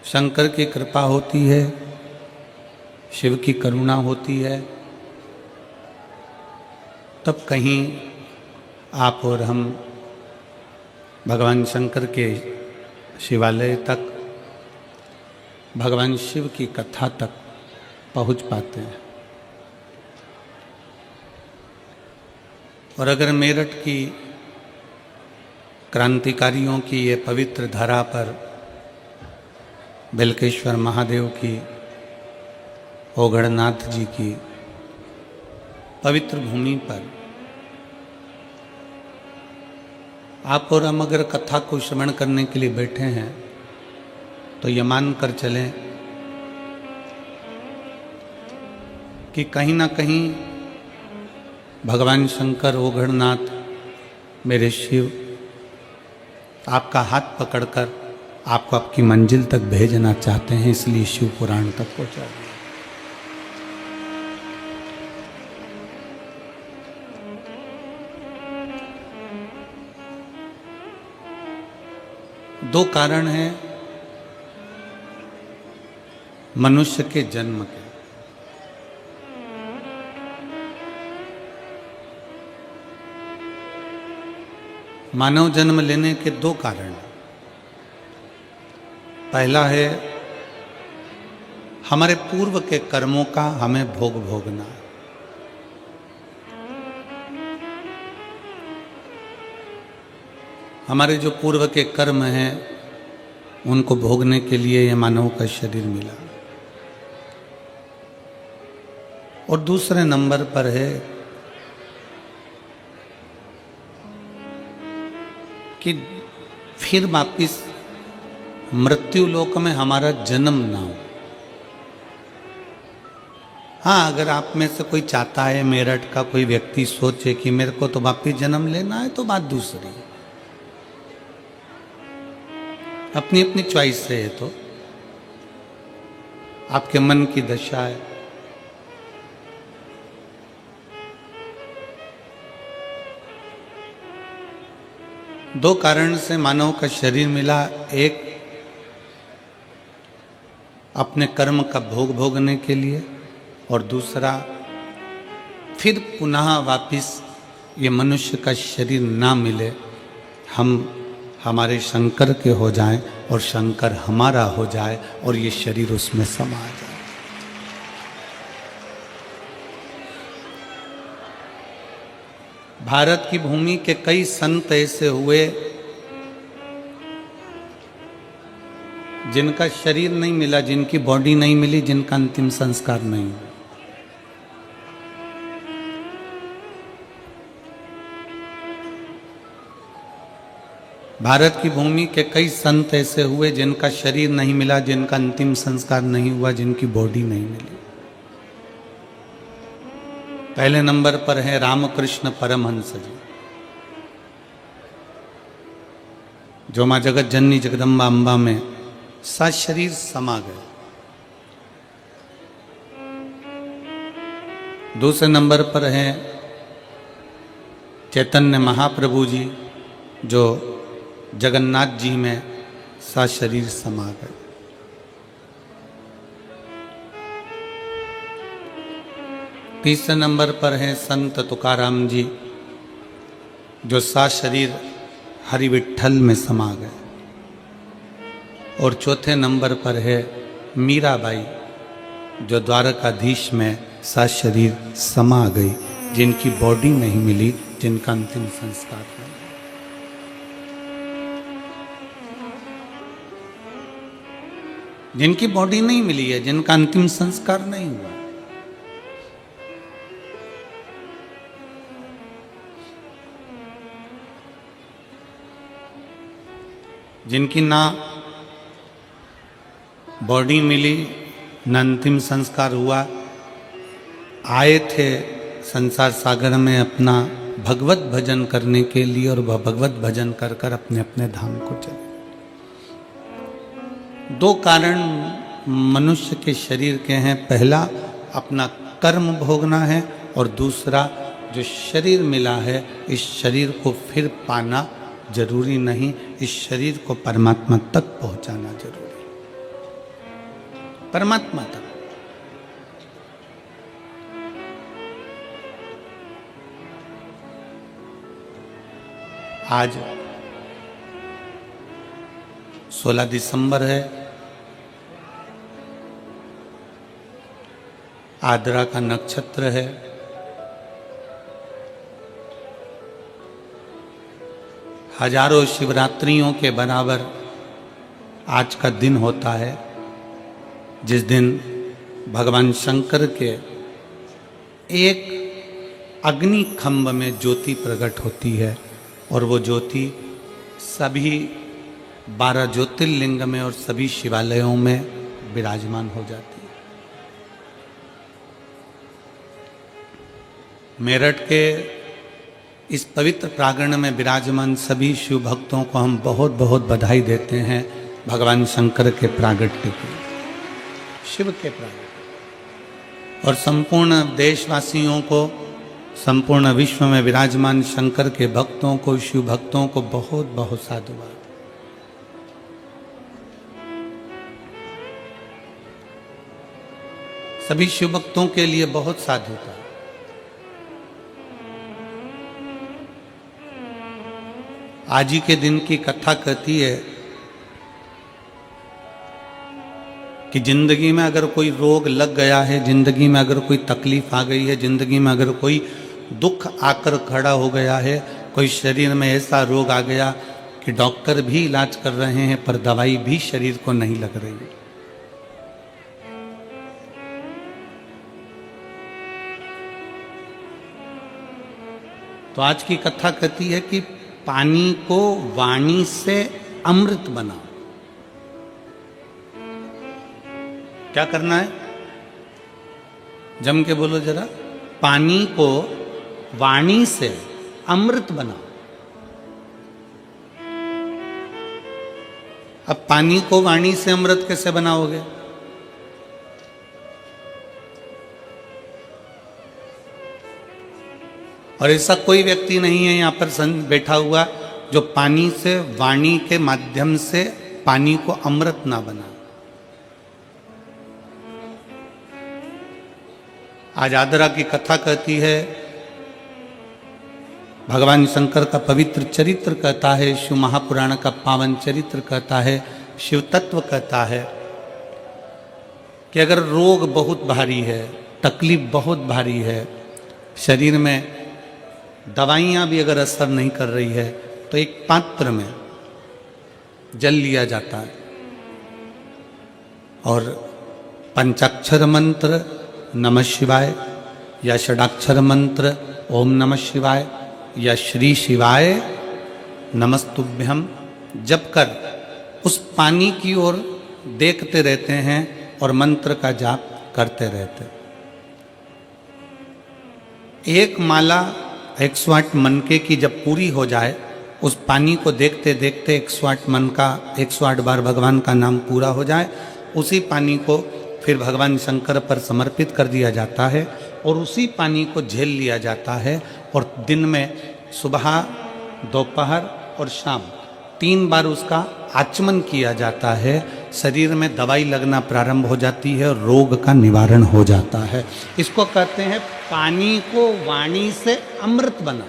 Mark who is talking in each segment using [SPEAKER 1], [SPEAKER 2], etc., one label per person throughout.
[SPEAKER 1] शंकर की कृपा होती है, शिव की करुणा होती है, तब कहीं आप और हम भगवान शंकर के शिवालय तक, भगवान शिव की कथा तक पहुंच पाते हैं। और अगर मेरठ की क्रांतिकारियों की ये पवित्र धरा पर, बिलकेश्वर महादेव की, ओगढ़नाथ जी की पवित्र भूमि पर आप और हम अगर कथा को श्रवण करने के लिए बैठे हैं, तो ये मान कर चलें कि कहीं ना कहीं भगवान शंकर, ओगढ़नाथ, मेरे शिव आपका हाथ पकड़कर आपको आपकी मंजिल तक भेजना चाहते हैं, इसलिए शिव पुराण तक पहुंचा दिया। दो कारण हैं मनुष्य के जन्म के। मानव जन्म लेने के दो कारण हैं। पहला है हमारे पूर्व के कर्मों का हमें भोग भोगना। हमारे जो पूर्व के कर्म हैं उनको भोगने के लिए ये मानव का शरीर मिला। और दूसरे नंबर पर है कि फिर वापिस मृत्यु लोक में हमारा जन्म ना हो। हाँ, अगर आप में से कोई चाहता है, मेरठ का कोई व्यक्ति सोचे कि मेरे को तो वापिस जन्म लेना है, तो बात दूसरी है। अपनी अपनी चॉइस है, ये तो आपके मन की दशा है। दो कारण से मानव का शरीर मिला। एक अपने कर्म का भोग भोगने के लिए, और दूसरा फिर पुनः वापिस ये मनुष्य का शरीर ना मिले, हम हमारे शंकर के हो जाएं और शंकर हमारा हो जाए और ये शरीर उसमें समा जाए। भारत की भूमि के कई संत ऐसे हुए जिनका शरीर नहीं मिला, जिनकी बॉडी नहीं मिली, जिनका अंतिम संस्कार नहीं हुआ। भारत की भूमि के कई संत ऐसे हुए जिनका शरीर नहीं मिला, जिनका अंतिम संस्कार नहीं हुआ, जिनकी बॉडी नहीं मिली। पहले नंबर पर है रामकृष्ण परमहंस जी, जो मां जगत जननी जगदम्बा अम्बा में सशरीर समा गए। दूसरे नंबर पर है चैतन्य महाप्रभु जी, जो जगन्नाथ जी में सशरीर समा गए। तीसरे नंबर पर है संत तुकाराम जी, जो सशरीर हरि विठ्ठल में समा गए। और चौथे नंबर पर है मीराबाई, जो द्वारकाधीश में सशरीर समा गई, जिनकी बॉडी नहीं मिली, जिनका अंतिम संस्कार नहीं। जिनकी बॉडी नहीं मिली है, जिनका अंतिम संस्कार नहीं हुआ। जिनकी ना बॉडी मिली, न अंतिम संस्कार हुआ, आए थे संसार सागर में अपना भगवत भजन करने के लिए, और वह भगवत भजन कर कर अपने अपने धाम को चले। दो कारण मनुष्य के शरीर के हैं। पहला अपना कर्म भोगना है, और दूसरा जो शरीर मिला है, इस शरीर को फिर पाना जरूरी नहीं, इस शरीर को परमात्मा तक पहुंचाना जरूरी। परमात्मा तक। आज 16 दिसंबर है, आद्रा का नक्षत्र है। हजारों शिवरात्रियों के बराबर आज का दिन होता है, जिस दिन भगवान शंकर के एक अग्नि खंभ में ज्योति प्रकट होती है और वो ज्योति सभी 12 ज्योतिर्लिंग में और सभी शिवालयों में विराजमान हो जाती है। मेरठ के इस पवित्र प्रांगण में विराजमान सभी शिव भक्तों को हम बहुत बहुत बधाई देते हैं भगवान शंकर के प्रागट्य की, शिव के प्रागट्य, और संपूर्ण देशवासियों को, संपूर्ण विश्व में विराजमान शंकर के भक्तों को, शिव भक्तों को बहुत बहुत साधुवाद। सभी शिव भक्तों के लिए बहुत साधुता। आज ही के दिन की कथा कहती है कि जिंदगी में अगर कोई रोग लग गया है, जिंदगी में अगर कोई तकलीफ आ गई है, जिंदगी में अगर कोई दुख आकर खड़ा हो गया है, कोई शरीर में ऐसा रोग आ गया कि डॉक्टर भी इलाज कर रहे हैं पर दवाई भी शरीर को नहीं लग रही है, तो आज की कथा कहती है कि पानी को वाणी से अमृत बनाओ। क्या करना है? जम के बोलो जरा। पानी को वाणी से अमृत बनाओ। अब पानी को वाणी से अमृत कैसे बनाओगे? और ऐसा कोई व्यक्ति नहीं है यहाँ पर बैठा हुआ जो पानी से, वाणी के माध्यम से पानी को अमृत ना बनाए। आज आद्रा की कथा कहती है, भगवान शंकर का पवित्र चरित्र कहता है, शिव महापुराण का पावन चरित्र कहता है, शिव तत्व कहता है कि अगर रोग बहुत भारी है, तकलीफ बहुत भारी है, शरीर में दवाइयाँ भी अगर असर नहीं कर रही है, तो एक पात्र में जल लिया जाता है और पंचाक्षर मंत्र नमः शिवाय या षडाक्षर मंत्र ओम नमः शिवाय या श्री शिवाय नमस्तुभ्यम जप कर उस पानी की ओर देखते रहते हैं और मंत्र का जाप करते रहते। एक माला 108 मनके की जब पूरी हो जाए, उस पानी को देखते देखते 108 मन का 108 बार भगवान का नाम पूरा हो जाए, उसी पानी को फिर भगवान शंकर पर समर्पित कर दिया जाता है और उसी पानी को झेल लिया जाता है और दिन में सुबह, दोपहर और शाम 3 बार उसका आचमन किया जाता है। शरीर में दवाई लगना प्रारंभ हो जाती है और रोग का निवारण हो जाता है। इसको कहते हैं पानी को वाणी से अमृत बना।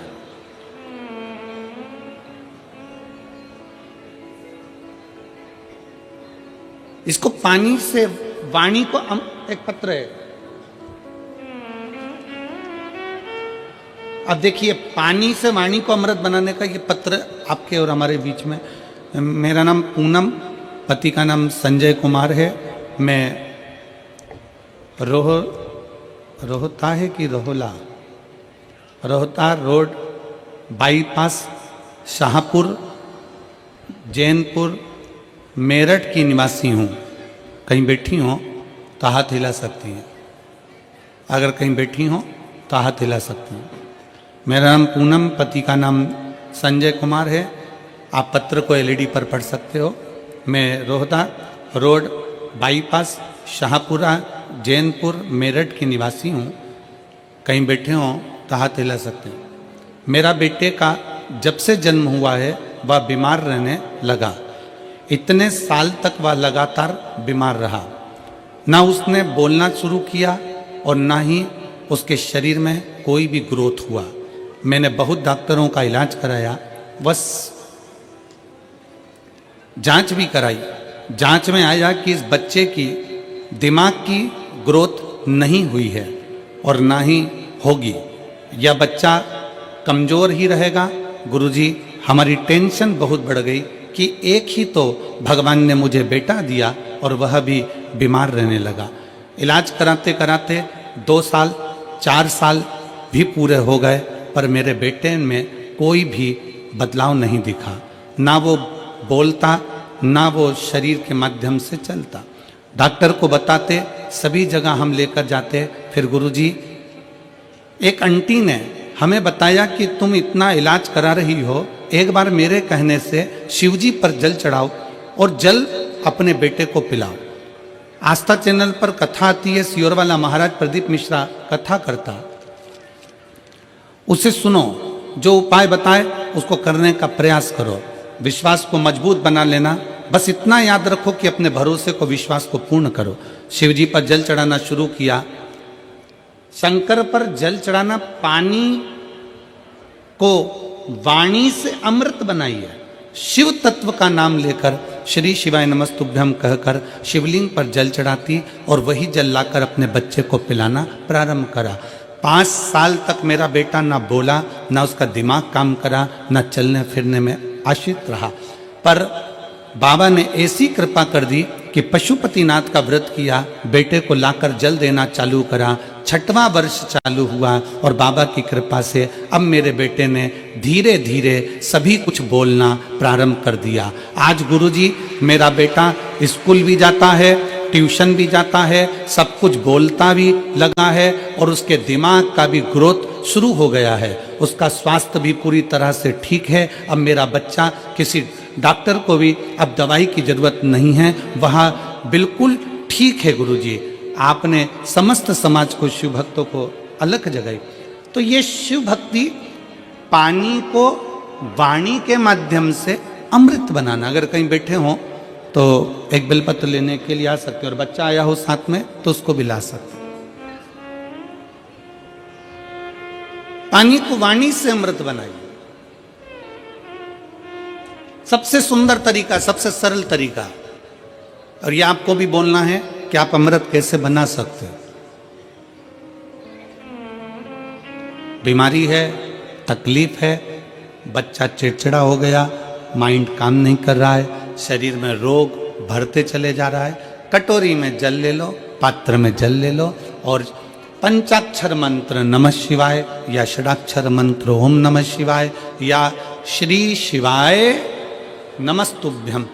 [SPEAKER 1] इसको पानी से वाणी को एक पत्र है। अब देखिए, पानी से वाणी को अमृत बनाने का ये पत्र आपके और हमारे बीच में। मेरा नाम पूनम, पति का नाम संजय कुमार है। मैं रोहता है कि रोहता रोड बाईपास शाहपुर जैनपुर मेरठ की निवासी हूँ। कहीं बैठी हो तो हाथ हिला सकती हैं, अगर कहीं बैठी हो तो हाथ हिला सकती हैं। मेरा नाम पूनम, पति का नाम संजय कुमार है। आप पत्र को एलईडी पर पढ़ सकते हो। मैं रोहता रोड बाईपास शाहपुरा जैनपुर मेरठ की निवासी हूँ। कहीं बैठे हो तो हाथ हिला सकते हैं। मेरा बेटे का जब से जन्म हुआ है वह बीमार रहने लगा। इतने साल तक वह लगातार बीमार रहा, ना उसने बोलना शुरू किया और ना ही उसके शरीर में कोई भी ग्रोथ हुआ। मैंने बहुत डॉक्टरों का इलाज कराया, बस जांच भी कराई। जांच में आया कि इस बच्चे की दिमाग की ग्रोथ नहीं हुई है और ना ही होगी, यह बच्चा कमज़ोर ही रहेगा। गुरुजी, हमारी टेंशन बहुत बढ़ गई कि एक ही तो भगवान ने मुझे बेटा दिया और वह भी बीमार रहने लगा। इलाज कराते कराते 2 साल 4 साल भी पूरे हो गए, पर मेरे बेटे में कोई भी बदलाव नहीं दिखा। ना वो बोलता, ना वो शरीर के माध्यम से चलता। डॉक्टर को बताते, सभी जगह हम लेकर जाते। फिर गुरुजी, एक आंटी ने हमें बताया कि तुम इतना इलाज करा रही हो, एक बार मेरे कहने से शिवजी पर जल चढ़ाओ और जल अपने बेटे को पिलाओ। आस्था चैनल पर कथा आती है, सियोर वाला महाराज प्रदीप मिश्रा कथा करता, उसे सुनो, जो उपाय बताए उसको करने का प्रयास करो, विश्वास को मजबूत बना लेना। बस इतना याद रखो कि अपने भरोसे को, विश्वास को पूर्ण करो। शिवजी पर जल चढ़ाना शुरू किया। शंकर पर जल चढ़ाना, पानी को वाणी से अमृत बनाइए। शिव तत्व का नाम लेकर श्री शिवाय नमस्तुभ्यम कहकर शिवलिंग पर जल चढ़ाती और वही जल लाकर अपने बच्चे को पिलाना प्रारंभ करा। 5 साल तक मेरा बेटा ना बोला, ना उसका दिमाग काम करा, ना चलने फिरने में आश्रित रहा। पर बाबा ने ऐसी कृपा कर दी कि पशुपतिनाथ का व्रत किया, बेटे को लाकर जल देना चालू करा। 6वां वर्ष चालू हुआ और बाबा की कृपा से अब मेरे बेटे ने धीरे धीरे सभी कुछ बोलना प्रारंभ कर दिया। आज गुरुजी, मेरा बेटा स्कूल भी जाता है, ट्यूशन भी जाता है, सब कुछ बोलता भी लगा है और उसके दिमाग का भी ग्रोथ शुरू हो गया है। उसका स्वास्थ्य भी पूरी तरह से ठीक है। अब मेरा बच्चा, किसी डॉक्टर को भी अब दवाई की जरूरत नहीं है, वह बिल्कुल ठीक है। गुरुजी, आपने समस्त समाज को, शिव भक्तों को अलग जगाई। तो ये शिव भक्ति, पानी को वाणी के माध्यम से अमृत बनाना। अगर कहीं बैठे हों तो एक बेलपत्र लेने के लिए आ सकते हो, और बच्चा आया हो साथ में तो उसको भी ला सकते। पानी को वाणी से अमृत बनाइए। सबसे सुंदर तरीका, सबसे सरल तरीका। और ये आपको भी बोलना है कि आप अमृत कैसे बना सकते हो। बीमारी है, तकलीफ है, बच्चा चिड़चिड़ा हो गया, माइंड काम नहीं कर रहा है, शरीर में रोग भरते चले जा रहा है, कटोरी में जल ले लो, पात्र में जल ले लो और पंचाक्षर मंत्र नमः शिवाय या षडाक्षर मंत्र ओम नमः शिवाय या श्री शिवाय नमस्तुभ्यम,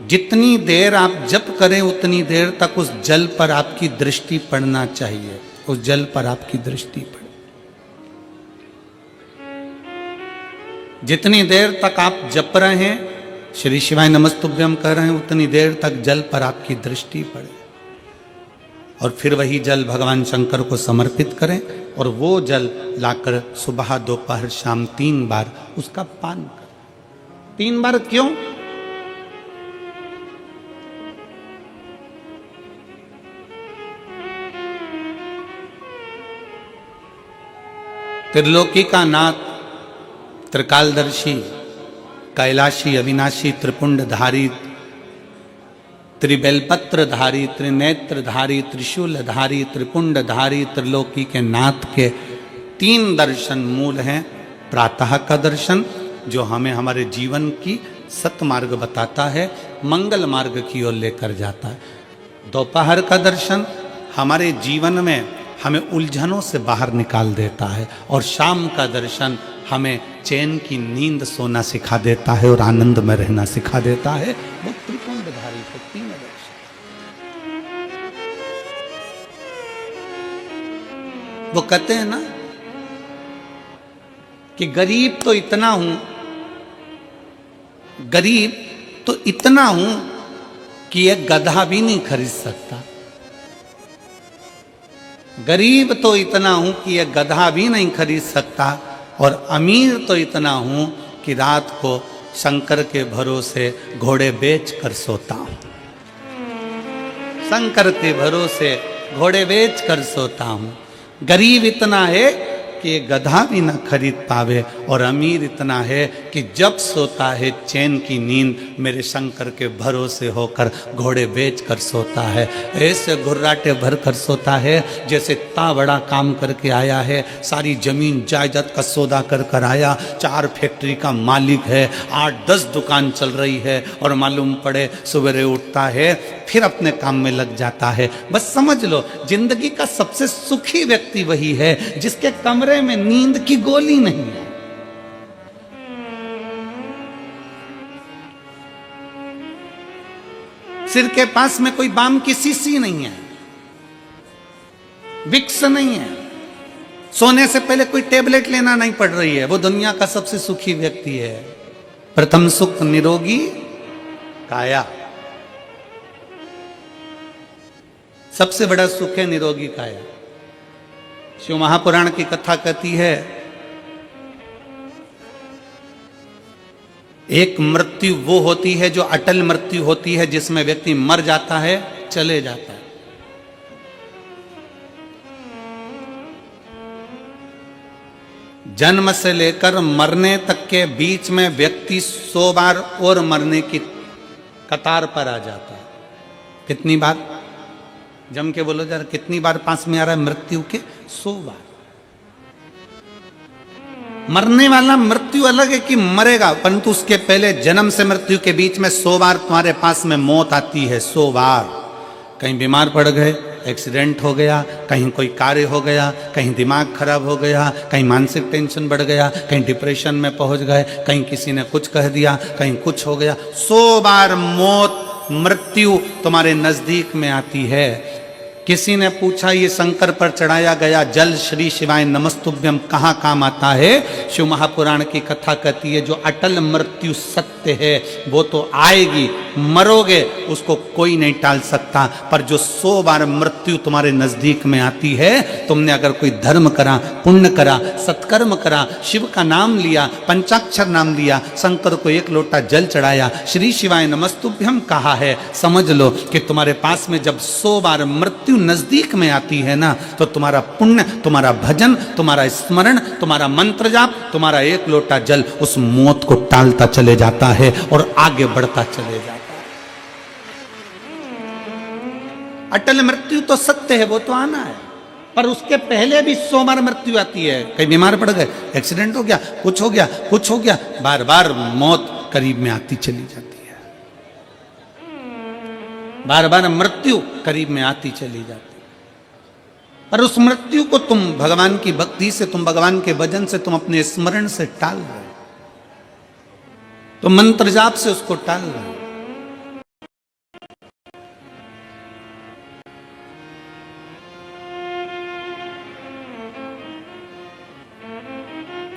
[SPEAKER 1] जितनी देर आप जप करें उतनी देर तक उस जल पर आपकी दृष्टि पड़ना चाहिए। उस जल पर आपकी दृष्टि पड़े। जितनी देर तक आप जप रहे हैं, श्री शिवाय नमस्तुभ्यम कह रहे हैं, उतनी देर तक जल पर आपकी दृष्टि पड़े और फिर वही जल भगवान शंकर को समर्पित करें और वो जल लाकर सुबह दोपहर शाम 3 बार उसका पान करें। 3 बार क्यों? त्रिलोकी का नाथ, त्रिकालदर्शी, कैलाशी, अविनाशी, त्रिपुंडधारी, त्रिबेलपत्रधारी, त्रिनेत्रधारी, त्रिशूलधारी, त्रिपुंडधारी, त्रिलोकी के नाथ के 3 दर्शन मूल हैं। प्रातः का दर्शन जो हमें हमारे जीवन की सतमार्ग बताता है, मंगल मार्ग की ओर लेकर जाता है। दोपहर का दर्शन हमारे जीवन में हमें उलझनों से बाहर निकाल देता है और शाम का दर्शन हमें चैन की नींद सोना सिखा देता है और आनंद में रहना सिखा देता है। वो त्रिपुंडधारी को 3 दर्शन। वो कहते हैं ना कि गरीब तो इतना हूं, गरीब तो इतना हूं कि एक गधा भी नहीं खरीद सकता। गरीब तो इतना हूं कि एक गधा भी नहीं खरीद सकता और अमीर तो इतना हूं कि रात को शंकर के भरोसे घोड़े बेच कर सोता हूं। शंकर के भरोसे घोड़े बेच कर सोता हूँ। गरीब इतना है कि गधा भी न खरीद पावे, और अमीर इतना है कि जब सोता है चैन की नींद मेरे शंकर के भरोसे होकर घोड़े बेच कर सोता है। ऐसे घुर्राटे भर कर सोता है जैसे इतना बड़ा काम करके आया है, सारी जमीन जायदाद का सौदा कर कर आया, 4 फैक्ट्री का मालिक है, 8-10 दुकान चल रही है, और मालूम पड़े सवेरे उठता है फिर अपने काम में लग जाता है। बस समझ लो जिंदगी का सबसे सुखी व्यक्ति वही है जिसके कमरे में नींद की गोली नहीं है। सिर के पास में कोई बाम की शीशी नहीं है, विक्स नहीं है, सोने से पहले कोई टेबलेट लेना नहीं पड़ रही है, वो दुनिया का सबसे सुखी व्यक्ति है। प्रथम सुख निरोगी काया, सबसे बड़ा सुख है निरोगी काया। शिव महापुराण की कथा कहती है एक मृत्यु वो होती है जो अटल मृत्यु होती है, जिसमें व्यक्ति मर जाता है, चले जाता है। जन्म से लेकर मरने तक के बीच में व्यक्ति 100 बार और मरने की कतार पर आ जाता है। कितनी बार? जम के बोलो जरा, कितनी बार पास में आ रहा है मृत्यु के? 100 बार। मरने वाला मृत्यु अलग है कि मरेगा, परंतु उसके पहले जन्म से मृत्यु के बीच में 100 बार तुम्हारे पास में मौत आती है। 100 बार। कहीं बीमार पड़ गए, एक्सीडेंट हो गया, कहीं कोई कार्य हो गया, कहीं दिमाग खराब हो गया, कहीं मानसिक टेंशन बढ़ गया, कहीं डिप्रेशन में पहुंच गए, कहीं किसी ने कुछ कह दिया, कहीं कुछ हो गया। 100 बार मौत मृत्यु तुम्हारे नजदीक में आती है। किसी ने पूछा ये शंकर पर चढ़ाया गया जल श्री शिवाय नमस्तुभ्यम कहाँ काम आता है? शिव महापुराण की कथा कहती है जो अटल मृत्यु सत्य है वो तो आएगी, मरोगे उसको कोई नहीं टाल सकता, पर जो 100 बार मृत्यु तुम्हारे नजदीक में आती है, तुमने अगर कोई धर्म करा, पुण्य करा, सत्कर्म करा, शिव का नाम लिया, पंचाक्षर नाम लिया, शंकर को 1 लोटा जल चढ़ाया, श्री शिवाय नमस्तुभ्यम कहा है, समझ लो कि तुम्हारे पास में जब 100 बार मृत्यु नजदीक में आती है ना, तो तुम्हारा पुण्य, तुम्हारा भजन, तुम्हारा स्मरण, तुम्हारा मंत्र जाप, तुम्हारा 1 लोटा जल उस मौत को टालता चले जाता है और आगे बढ़ता चले जाता है। अटल मृत्यु तो सत्य है, वो तो आना है, पर उसके पहले भी 100 बार मृत्यु आती है। कहीं बीमार पड़ गए, एक्सीडेंट हो गया, कुछ हो गया, कुछ हो गया, बार बार मौत करीब में आती चली जाती है, बार बार मृत्यु करीब में आती चली जाती। पर उस मृत्यु को तुम भगवान की भक्ति से, तुम भगवान के भजन से, तुम अपने स्मरण से टाल रहे, तुम मंत्र जाप से उसको टाल रहे।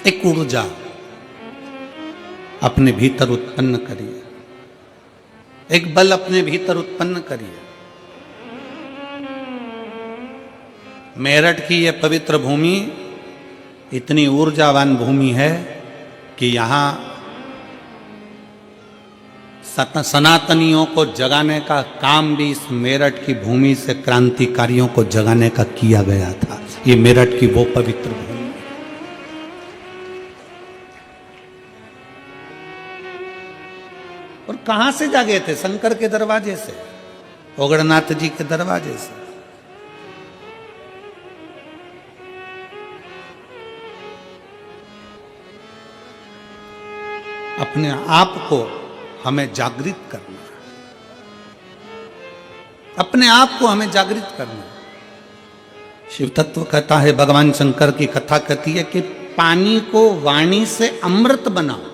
[SPEAKER 1] एक ऊर्जा अपने भीतर उत्पन्न करिए, एक बल अपने भीतर उत्पन्न करिए। मेरठ की यह पवित्र भूमि इतनी ऊर्जावान भूमि है कि यहाँ सनातनियों को जगाने का काम भी इस मेरठ की भूमि से क्रांतिकारियों को जगाने का किया गया था। ये मेरठ की वो पवित्र भूमि। और कहां से जागे थे? शंकर के दरवाजे से, ओगड़नाथ जी के दरवाजे से। अपने आप को हमें जागृत करना है, अपने आप को हमें जागृत करना है। शिव तत्व कहता है, भगवान शंकर की कथा कहती है कि पानी को वाणी से अमृत बनाओ।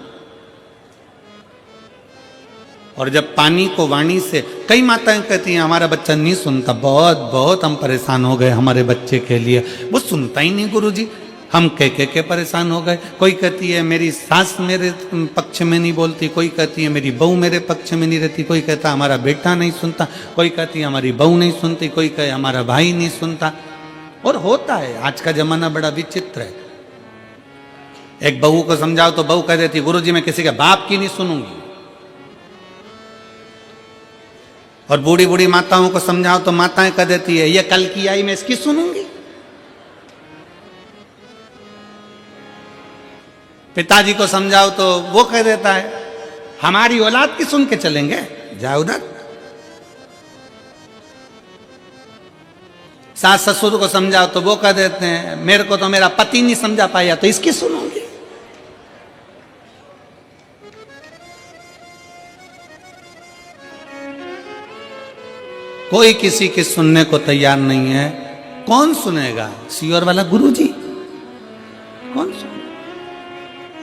[SPEAKER 1] और जब पानी को वाणी से, कई माताएं कहती हैं हमारा बच्चा नहीं सुनता, बहुत बहुत हम परेशान हो गए हमारे बच्चे के लिए, वो सुनता ही नहीं गुरुजी, हम कह के परेशान हो गए। कोई कहती है मेरी सास मेरे पक्ष में नहीं बोलती, कोई कहती है मेरी बहू मेरे पक्ष में नहीं रहती, कोई कहता हमारा बेटा नहीं सुनता, कोई कहती है हमारी बहू नहीं सुनती, कोई कहे हमारा भाई नहीं सुनता। और होता है, आज का जमाना बड़ा विचित्र है। एक बहू को समझाओ तो बहू कह देती गुरुजी मैं किसी के बाप की नहीं सुनूंगी। और बूढ़ी बूढ़ी माताओं को समझाओ तो माताएं कह देती है ये कल की आई मैं इसकी सुनूंगी। पिताजी को समझाओ तो वो कह देता है हमारी औलाद की सुन के चलेंगे, जाओ उधर। सास ससुर को समझाओ तो वो कह देते हैं मेरे को तो मेरा पति नहीं समझा पाया तो इसकी सुनूंगी। कोई किसी की सुनने को तैयार नहीं है। कौन सुनेगा? सीवर वाला गुरुजी कौन सुनेगा?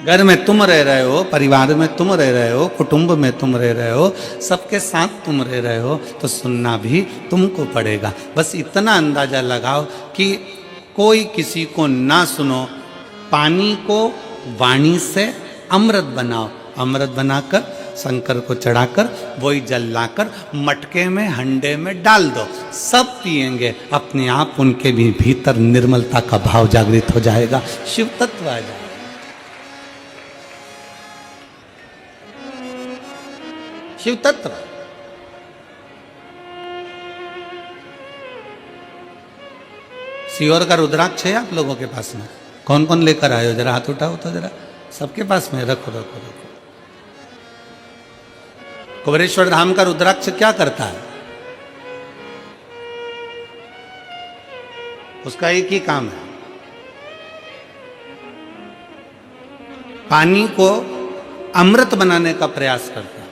[SPEAKER 1] घर में तुम रह रहे हो, परिवार में तुम रह रहे हो, कुटुंब में तुम रह रहे हो, सबके साथ तुम रह रहे हो, तो सुनना भी तुमको पड़ेगा। बस इतना अंदाजा लगाओ कि कोई किसी को ना सुनो। पानी को वाणी से अमृत बनाओ, अमृत बनाकर शंकर को चढ़ाकर वही जल लाकर मटके में हंडे में डाल दो, सब पिएंगे। अपने आप उनके भी भीतर निर्मलता का भाव जागृत हो जाएगा, शिव तत्व आ जाएगा। शिव तत्व। सीवर का रुद्राक्ष है आप लोगों के पास में? कौन कौन लेकर आए हो? जरा हाथ उठाओ तो जरा। सबके पास में रखो रखो रखो। कुबेरेश्वर धाम का रुद्राक्ष क्या करता है? उसका एक ही काम है, पानी को अमृत बनाने का प्रयास करता है।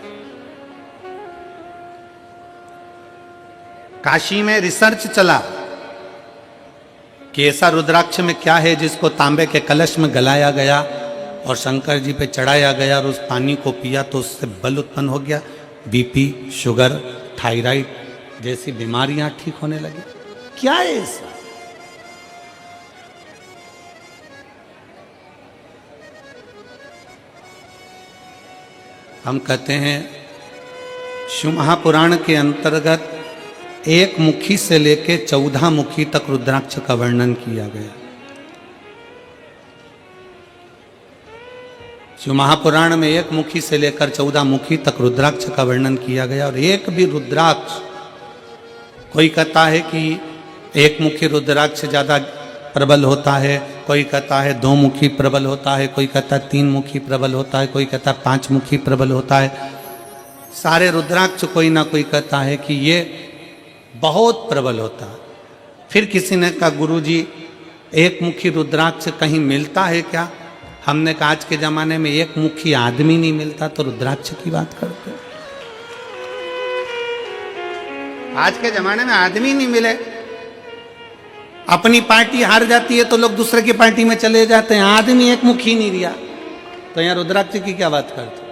[SPEAKER 1] काशी में रिसर्च चला कि ऐसा रुद्राक्ष में क्या है जिसको तांबे के कलश में गलाया गया और शंकर जी पे चढ़ाया गया और उस पानी को पिया तो उससे बल उत्पन्न हो गया, बीपी, शुगर, थायराइड जैसी बीमारियां ठीक होने लगी। क्या है ऐसा? हम कहते हैं शिव महापुराण के अंतर्गत एक मुखी से लेके 14 मुखी तक रुद्राक्ष का वर्णन किया गया। शिव महापुराण में एक मुखी से लेकर 14 मुखी तक रुद्राक्ष का वर्णन किया गया। और एक भी रुद्राक्ष, कोई कहता है कि एक मुखी रुद्राक्ष ज्यादा प्रबल होता है, कोई कहता है 2 मुखी प्रबल होता है, कोई कहता है 3 मुखी प्रबल होता है, कोई कहता है 5 मुखी प्रबल होता है। सारे रुद्राक्ष कोई ना कोई कहता है कि ये बहुत प्रबल होता है। फिर किसी ने कहा गुरुजी एक मुखी रुद्राक्ष कहीं मिलता है क्या? हमने कहा आज के जमाने में एक मुखी आदमी नहीं मिलता तो रुद्राक्ष की बात करते हैं। आज के जमाने में आदमी नहीं मिले, अपनी पार्टी हार जाती है तो लोग दूसरे की पार्टी में चले जाते हैं। आदमी एक मुखी नहीं दिया तो यहाँ रुद्राक्ष की क्या बात करते?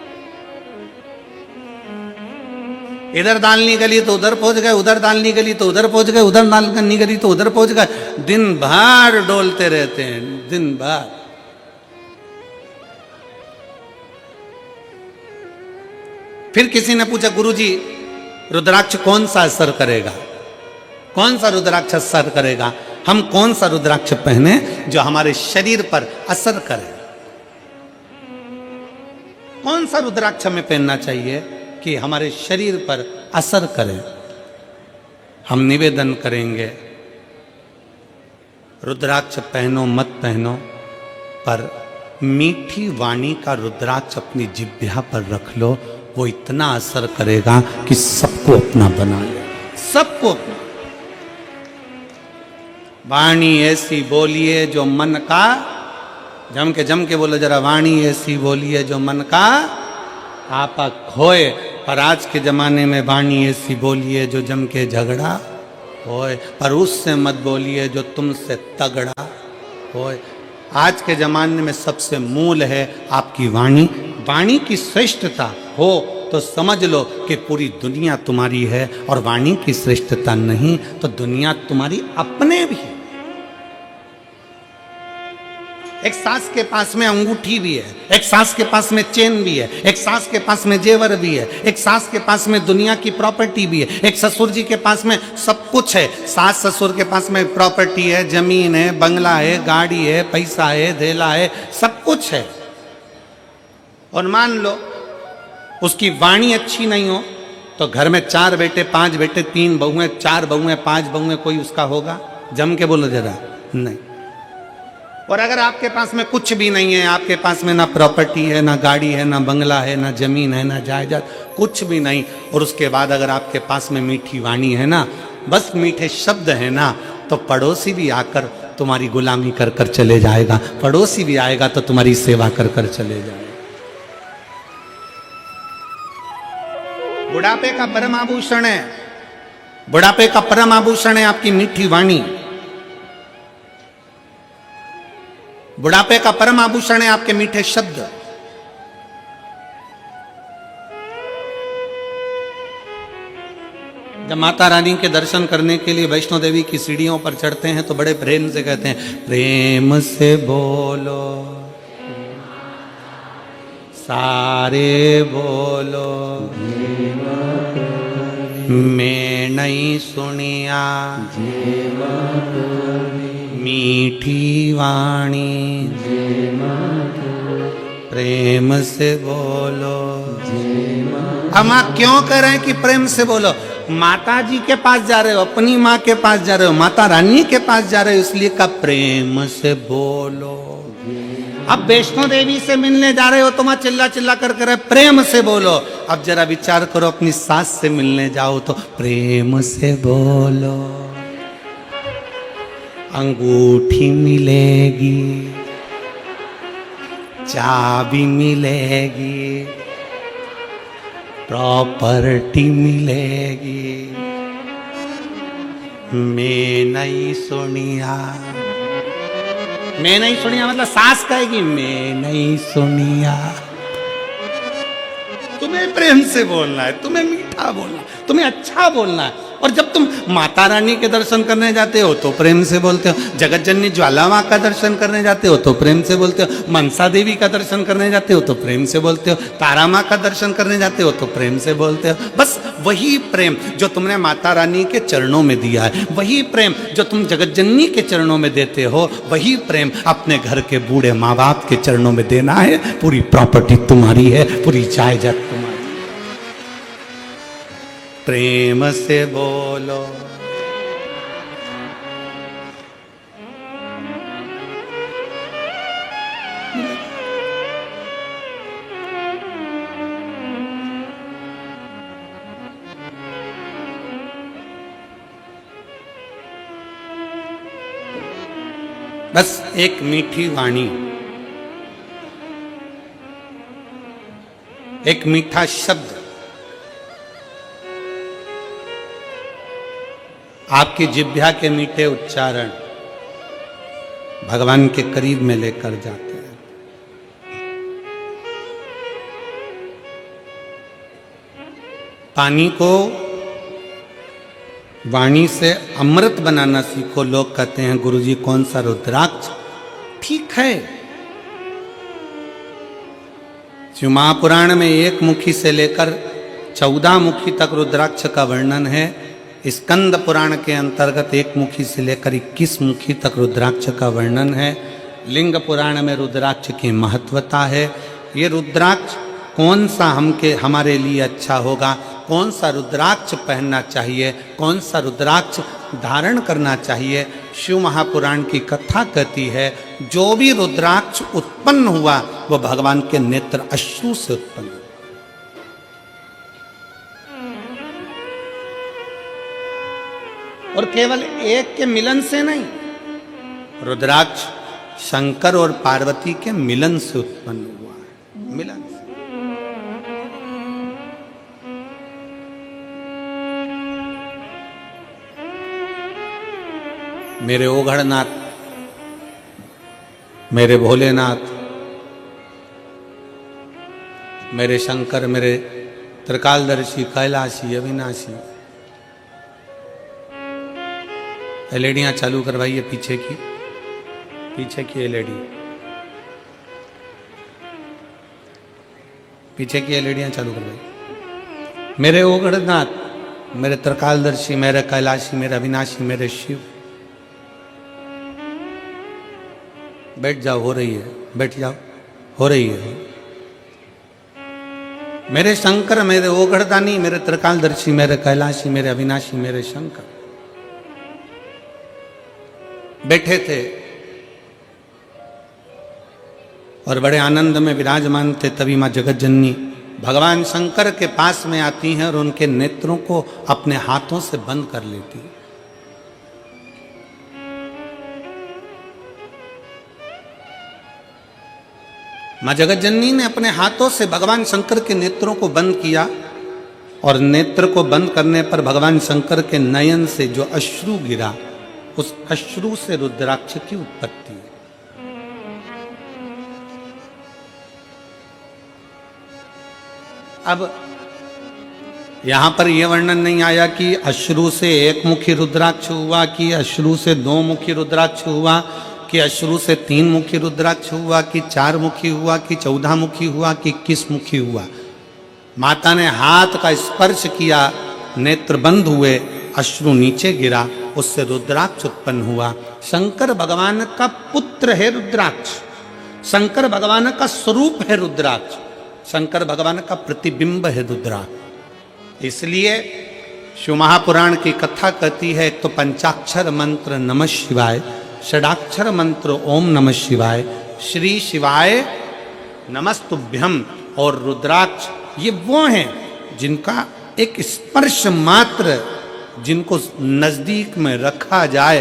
[SPEAKER 1] इधर दाल नहीं गली तो उधर पहुंच गए, उधर दाल नहीं गली तो उधर पहुंच गए, उधर दाल नहीं गली तो उधर पहुंच गए। दिन भर डोलते रहते हैं, दिन भर। फिर किसी ने पूछा गुरुजी रुद्राक्ष कौन सा असर करेगा? कौन सा रुद्राक्ष असर करेगा? हम कौन सा रुद्राक्ष पहने जो हमारे शरीर पर असर करे? कौन सा रुद्राक्ष हमें पहनना चाहिए कि हमारे शरीर पर असर करे? हम निवेदन करेंगे रुद्राक्ष पहनो मत पहनो, पर मीठी वाणी का रुद्राक्ष अपनी जिह्वा पर रख लो, वो इतना असर करेगा कि सबको अपना बना ले, सबको अपना। वाणी ऐसी बोलिए जो मन का, जम के बोलो जरा, वाणी ऐसी बोलिए जो मन का आपा खोए। पर आज के जमाने में वाणी ऐसी बोलिए जो जम के झगड़ा होए, पर उससे मत बोलिए जो तुमसे तगड़ा होए। आज के जमाने में सबसे मूल है आपकी वाणी। वाणी की श्रेष्ठता हो तो समझ लो कि पूरी दुनिया तुम्हारी है, और वाणी की श्रेष्ठता नहीं तो दुनिया तुम्हारी अपने भी है। एक सास के पास में अंगूठी भी है, एक सास के पास में चेन भी है, एक सास के पास में जेवर भी है, एक सास के पास में दुनिया की प्रॉपर्टी भी है, एक ससुर जी के पास में सब कुछ है। सास ससुर के पास में प्रॉपर्टी है, जमीन है, बंगला है, गाड़ी है, पैसा है, धेला है, सब कुछ है। और मान लो उसकी वाणी अच्छी नहीं हो तो घर में 4 बेटे 5 बेटे 3 बहुएं 4 बहुएं 5 बहुएं कोई उसका होगा? जम के बोलो जरा, नहीं। और अगर आपके पास में कुछ भी नहीं है, आपके पास में ना प्रॉपर्टी है, ना गाड़ी है, ना बंगला है, ना जमीन है, ना जायदाद, कुछ भी नहीं, और उसके बाद अगर आपके पास में मीठी वाणी है ना, बस मीठे शब्द है ना, तो पड़ोसी भी आकर तुम्हारी गुलामी कर कर चले जाएगा, पड़ोसी भी आएगा तो तुम्हारी सेवा कर कर चले जाएगा। बुढ़ापे का परम आभूषण है, बुढ़ापे का परम आभूषण है आपकी मीठी वाणी। बुढ़ापे का परम आभूषण है आपके मीठे शब्द। जब माता रानी के दर्शन करने के लिए वैष्णो देवी की सीढ़ियों पर चढ़ते हैं तो बड़े प्रेम से कहते हैं, प्रेम से बोलो सारे बोलो, मैं नहीं सुनिया मीठी वाणी, प्रेम से बोलो। हम क्यों कह रहे हैं कि प्रेम से बोलो? माता जी के पास जा रहे हो, अपनी माँ के पास जा रहे हो, माता रानी के पास जा रहे हो, इसलिए का प्रेम से बोलो। अब वैष्णो देवी से मिलने जा रहे हो तो वहां चिल्ला चिल्ला कर रहे प्रेम से बोलो। अब जरा विचार करो, अपनी सास से मिलने जाओ तो प्रेम से बोलो। अंगूठी मिलेगी, चाबी मिलेगी, प्रॉपर्टी मिलेगी, मैं नहीं सुनिया। मैं नहीं सुनिया मतलब सास कहेगी मैं नहीं सुनिया। तुम्हें प्रेम से बोलना है, तुम्हें मीठा बोलना है, तुम्हें अच्छा बोलना है। और जब तुम माता रानी के दर्शन करने जाते हो तो प्रेम से बोलते हो, जगत जननी ज्वाला माँ का दर्शन करने जाते हो तो प्रेम से बोलते हो, मनसा देवी का दर्शन करने जाते हो तो प्रेम से बोलते हो, तारा माँ का दर्शन करने जाते हो तो प्रेम से बोलते हो। बस वही प्रेम जो तुमने माता रानी के चरणों में दिया है, वही प्रेम जो तुम जगत जननी के चरणों में देते हो, वही प्रेम अपने घर के बूढ़े माँ बाप के चरणों में देना है। पूरी प्रॉपर्टी तुम्हारी है, पूरी जायदाद तुम्हारी। प्रेम से बोलो। बस एक मीठी वाणी, एक मीठा शब्द आपकी जिह्वा के मीठे उच्चारण भगवान के करीब में लेकर जाते हैं। पानी को वाणी से अमृत बनाना सीखो। लोग कहते हैं गुरुजी कौन सा रुद्राक्ष? ठीक है, शिव महापुराण में 1 मुखी से लेकर 14 मुखी तक रुद्राक्ष का वर्णन है। स्कंद पुराण के अंतर्गत 1 मुखी से लेकर 21 मुखी तक रुद्राक्ष का वर्णन है। लिंग पुराण में रुद्राक्ष की महत्वता है। ये रुद्राक्ष कौन सा हमारे लिए अच्छा होगा, कौन सा रुद्राक्ष पहनना चाहिए, कौन सा रुद्राक्ष धारण करना चाहिए, शिव महापुराण की कथा कहती है जो भी रुद्राक्ष उत्पन्न हुआ वो भगवान के नेत्र अश्रु से उत्पन्न हुआ। और केवल एक के मिलन से नहीं, रुद्राक्ष शंकर और पार्वती के मिलन से उत्पन्न हुआ है। मिलन से। मेरे ओघड़नाथ, मेरे भोलेनाथ, मेरे शंकर, मेरे त्रिकालदर्शी, कैलाशी, अविनाशी। एलईडियां चालू करवाइए पीछे की एलईडी, पीछे की एलईडियां चालू करवाइए। मेरे ओघड़नाथ, मेरे त्रिकालदर्शी, मेरे कैलाशी, मेरे अविनाशी, मेरे शिव। बैठ जाओ, हो रही है, बैठ जाओ, हो रही है। मेरे शंकर, मेरे ओगढ़दानी, मेरे त्रिकालदर्शी, मेरे कैलाशी, मेरे अविनाशी, मेरे शंकर बैठे थे और बड़े आनंद में विराजमान थे। तभी मां जगत जननी भगवान शंकर के पास में आती हैं और उनके नेत्रों को अपने हाथों से बंद कर लेती हैं। मां जगत जननी ने अपने हाथों से भगवान शंकर के नेत्रों को बंद किया और नेत्र को बंद करने पर भगवान शंकर के नयन से जो अश्रु गिरा, उस अश्रु से रुद्राक्ष की उत्पत्ति है। अब यहां पर यह वर्णन नहीं आया कि अश्रु से एक मुखी रुद्राक्ष हुआ, कि अश्रु से दो मुखी रुद्राक्ष हुआ, कि अश्रु से तीन मुखी रुद्राक्ष हुआ, कि चार मुखी हुआ, कि 14 मुखी हुआ, कि 21 मुखी हुआ। माता ने हाथ का स्पर्श किया, नेत्र बंद हुए, अश्रु नीचे गिरा, उससे रुद्राक्ष उत्पन्न हुआ। शंकर भगवान का पुत्र है रुद्राक्ष, शंकर भगवान का स्वरूप है रुद्राक्ष, शंकर भगवान का प्रतिबिंब है रुद्राक्ष। इसलिए शिव महापुराण की कथा कहती है, एक तो पंचाक्षर मंत्र नमः शिवाय, षडाक्षर मंत्र ओम नमः शिवाय, श्री शिवाय नमस्तुभ्यम और रुद्राक्ष, ये वो हैं जिनका एक स्पर्श मात्र, जिनको नजदीक में रखा जाए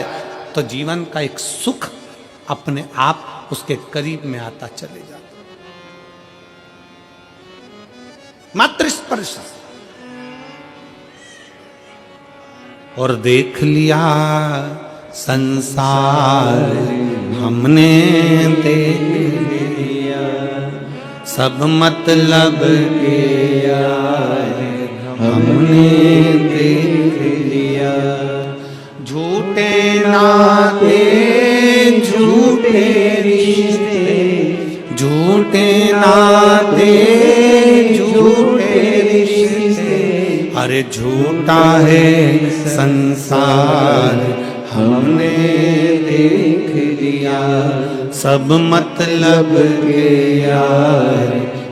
[SPEAKER 1] तो जीवन का एक सुख अपने आप उसके करीब में आता चले जाता, मात्र स्पर्श। और देख लिया संसार हमने देख लिया, सब मतलब के यार हमने देख लिया, झूठे नाते झूठे रिश्ते, झूठे नाते झूठे रिश्ते, अरे झूठा है संसार हमने देख लिया, सब मतलब के यार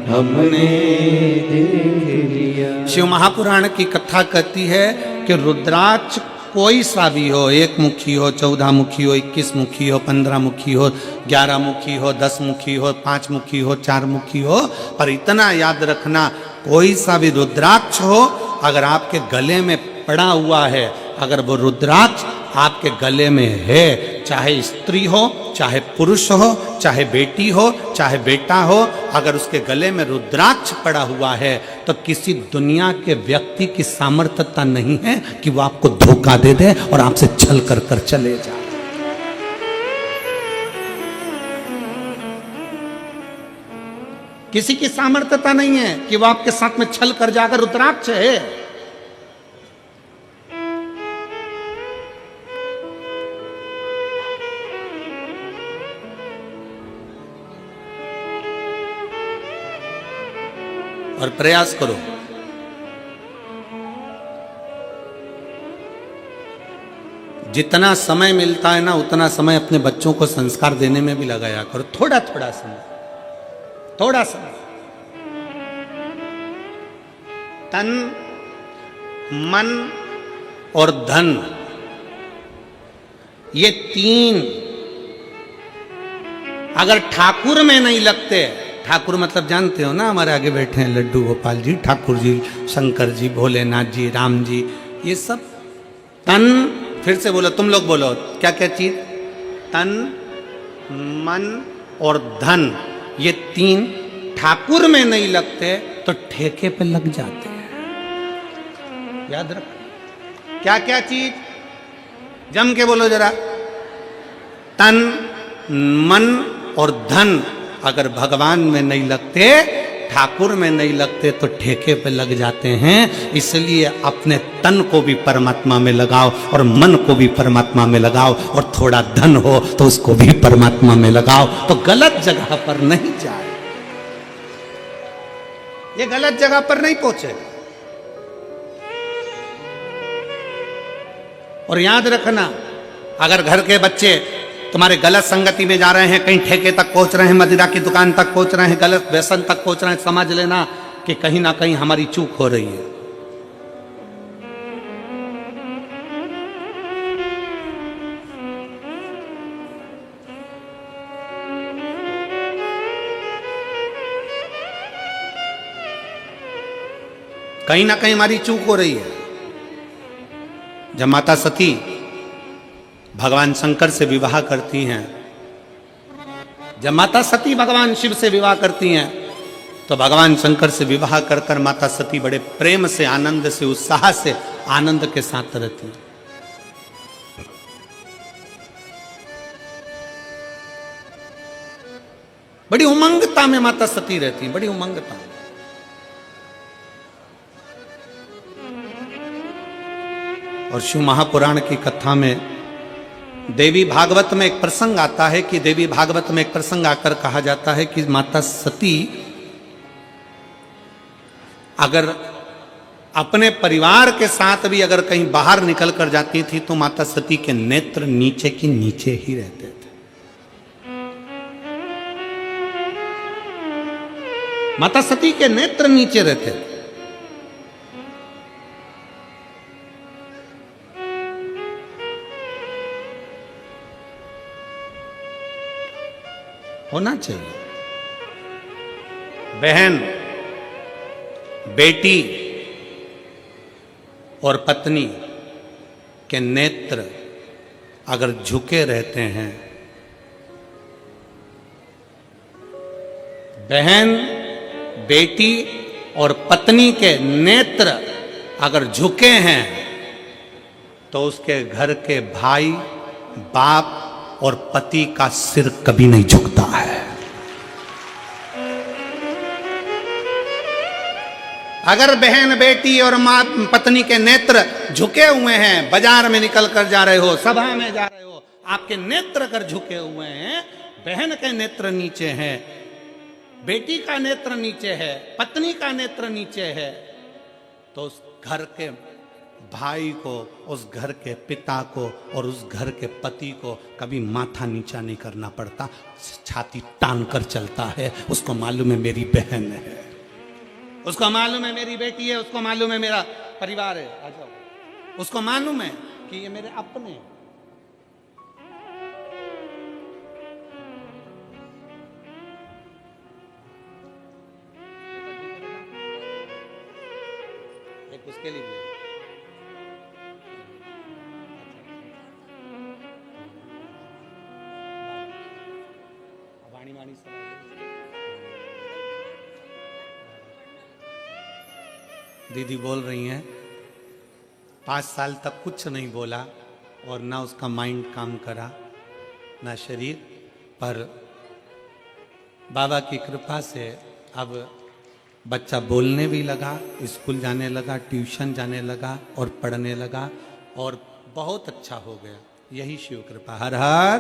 [SPEAKER 1] हमने देख लिया। शिव महापुराण की कथा कहती है कि रुद्राक्ष कोई सा भी हो, 1 मुखी हो, 14 मुखी हो, 21 मुखी हो, 15 मुखी हो, 11 मुखी हो, 10 मुखी हो, 5 मुखी हो, 4 मुखी हो, पर इतना याद रखना, कोई सा भी रुद्राक्ष हो, अगर आपके गले में पड़ा हुआ है, अगर वो रुद्राक्ष आपके गले में है, चाहे स्त्री हो, चाहे पुरुष हो, चाहे बेटी हो, चाहे बेटा हो, अगर उसके गले में रुद्राक्ष पड़ा हुआ है तो किसी दुनिया के व्यक्ति की सामर्थ्यता नहीं है कि वो आपको धोखा दे दे और आपसे छल कर कर चले जाए। किसी की सामर्थ्यता नहीं है कि वो आपके साथ में छल कर जाकर, रुद्राक्ष है। और प्रयास करो, जितना समय मिलता है ना उतना समय अपने बच्चों को संस्कार देने में भी लगाया करो, थोड़ा थोड़ा समय, थोड़ा समय। तन, मन और धन, ये 3 अगर ठाकुर में नहीं लगते, ठाकुर मतलब जानते हो ना, हमारे आगे बैठे हैं लड्डू गोपाल जी, ठाकुर जी, शंकर जी, भोलेनाथ जी, राम जी, ये सब तन, फिर से बोलो, तुम लोग बोलो क्या क्या चीज, तन, मन और धन, ये 3 ठाकुर में नहीं लगते तो ठेके पे लग जाते हैं। याद रखो क्या क्या चीज, जम के बोलो जरा, तन, मन और धन अगर भगवान में नहीं लगते, ठाकुर में नहीं लगते तो ठेके पे लग जाते हैं। इसलिए अपने तन को भी परमात्मा में लगाओ और मन को भी परमात्मा में लगाओ, और थोड़ा धन हो तो उसको भी परमात्मा में लगाओ, तो गलत जगह पर नहीं जाए, ये गलत जगह पर नहीं पहुंचे। और याद रखना, अगर घर के बच्चे तुम्हारे गलत संगति में जा रहे हैं, कहीं ठेके तक पहुंच रहे हैं, मदिरा की दुकान तक पहुंच रहे हैं, गलत व्यसन तक पहुंच रहे हैं, समझ लेना कि कहीं ना कहीं हमारी चूक हो रही है। कहीं ना कहीं हमारी चूक हो रही है। जब माता सती भगवान शंकर से विवाह करती हैं, जब माता सती भगवान शिव से विवाह करती हैं, तो भगवान शंकर से विवाह कर कर माता सती बड़े प्रेम से, आनंद से, उत्साह से, आनंद के साथ रहती हैं। बड़ी उमंगता में माता सती रहती हैं, बड़ी उमंगता में। और शिव महापुराण की कथा में देवी भागवत में एक प्रसंग आता है कि देवी भागवत में एक प्रसंग आकर कहा जाता है कि माता सती अगर अपने परिवार के साथ भी अगर कहीं बाहर निकल कर जाती थी तो माता सती के नेत्र नीचे की नीचे ही रहते थे। माता सती के नेत्र नीचे रहते थे। होना चाहिए। बहन, बेटी और पत्नी के नेत्र अगर झुके रहते हैं, बहन, बेटी और पत्नी के नेत्र अगर झुके हैं तो उसके घर के भाई, बाप और पति का सिर कभी नहीं झुकता है। अगर बहन, बेटी और मां, पत्नी के नेत्र झुके हुए हैं, बाजार में निकल कर जा रहे हो, सभा में जा रहे हो, आपके नेत्र अगर झुके हुए हैं, बहन के नेत्र नीचे हैं, बेटी का नेत्र नीचे है, पत्नी का नेत्र नीचे है, तो उस घर के भाई को, उस घर के पिता को और उस घर के पति को कभी माथा नीचा नहीं करना पड़ता, छाती तान कर चलता है। उसको मालूम है मेरी बहन है, उसको मालूम है मेरी बेटी है, उसको मालूम है मेरा परिवार है। आ जाओ, उसको मालूम है कि ये मेरे अपने हैं। एक उसके लिए भी है। वाणी सब दीदी बोल रही हैं 5 साल तक कुछ नहीं बोला और ना उसका माइंड काम करा, ना शरीर, पर बाबा की कृपा से अब बच्चा बोलने भी लगा, स्कूल जाने लगा, ट्यूशन जाने लगा और पढ़ने लगा और बहुत अच्छा हो गया। यही शिव कृपा। हर हर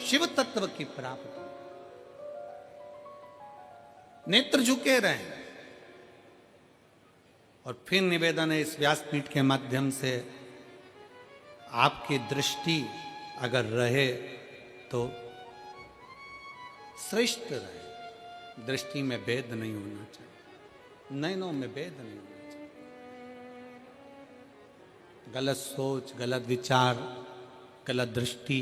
[SPEAKER 1] शिव तत्व की प्राप्ति। नेत्र झुके रहे। और फिर निवेदन है इस व्यासपीठ के माध्यम से, आपकी दृष्टि अगर रहे तो श्रेष्ठ रहे। दृष्टि में भेद नहीं होना चाहिए, नयनों में भेद नहीं होना चाहिए। गलत सोच, गलत विचार, गलत दृष्टि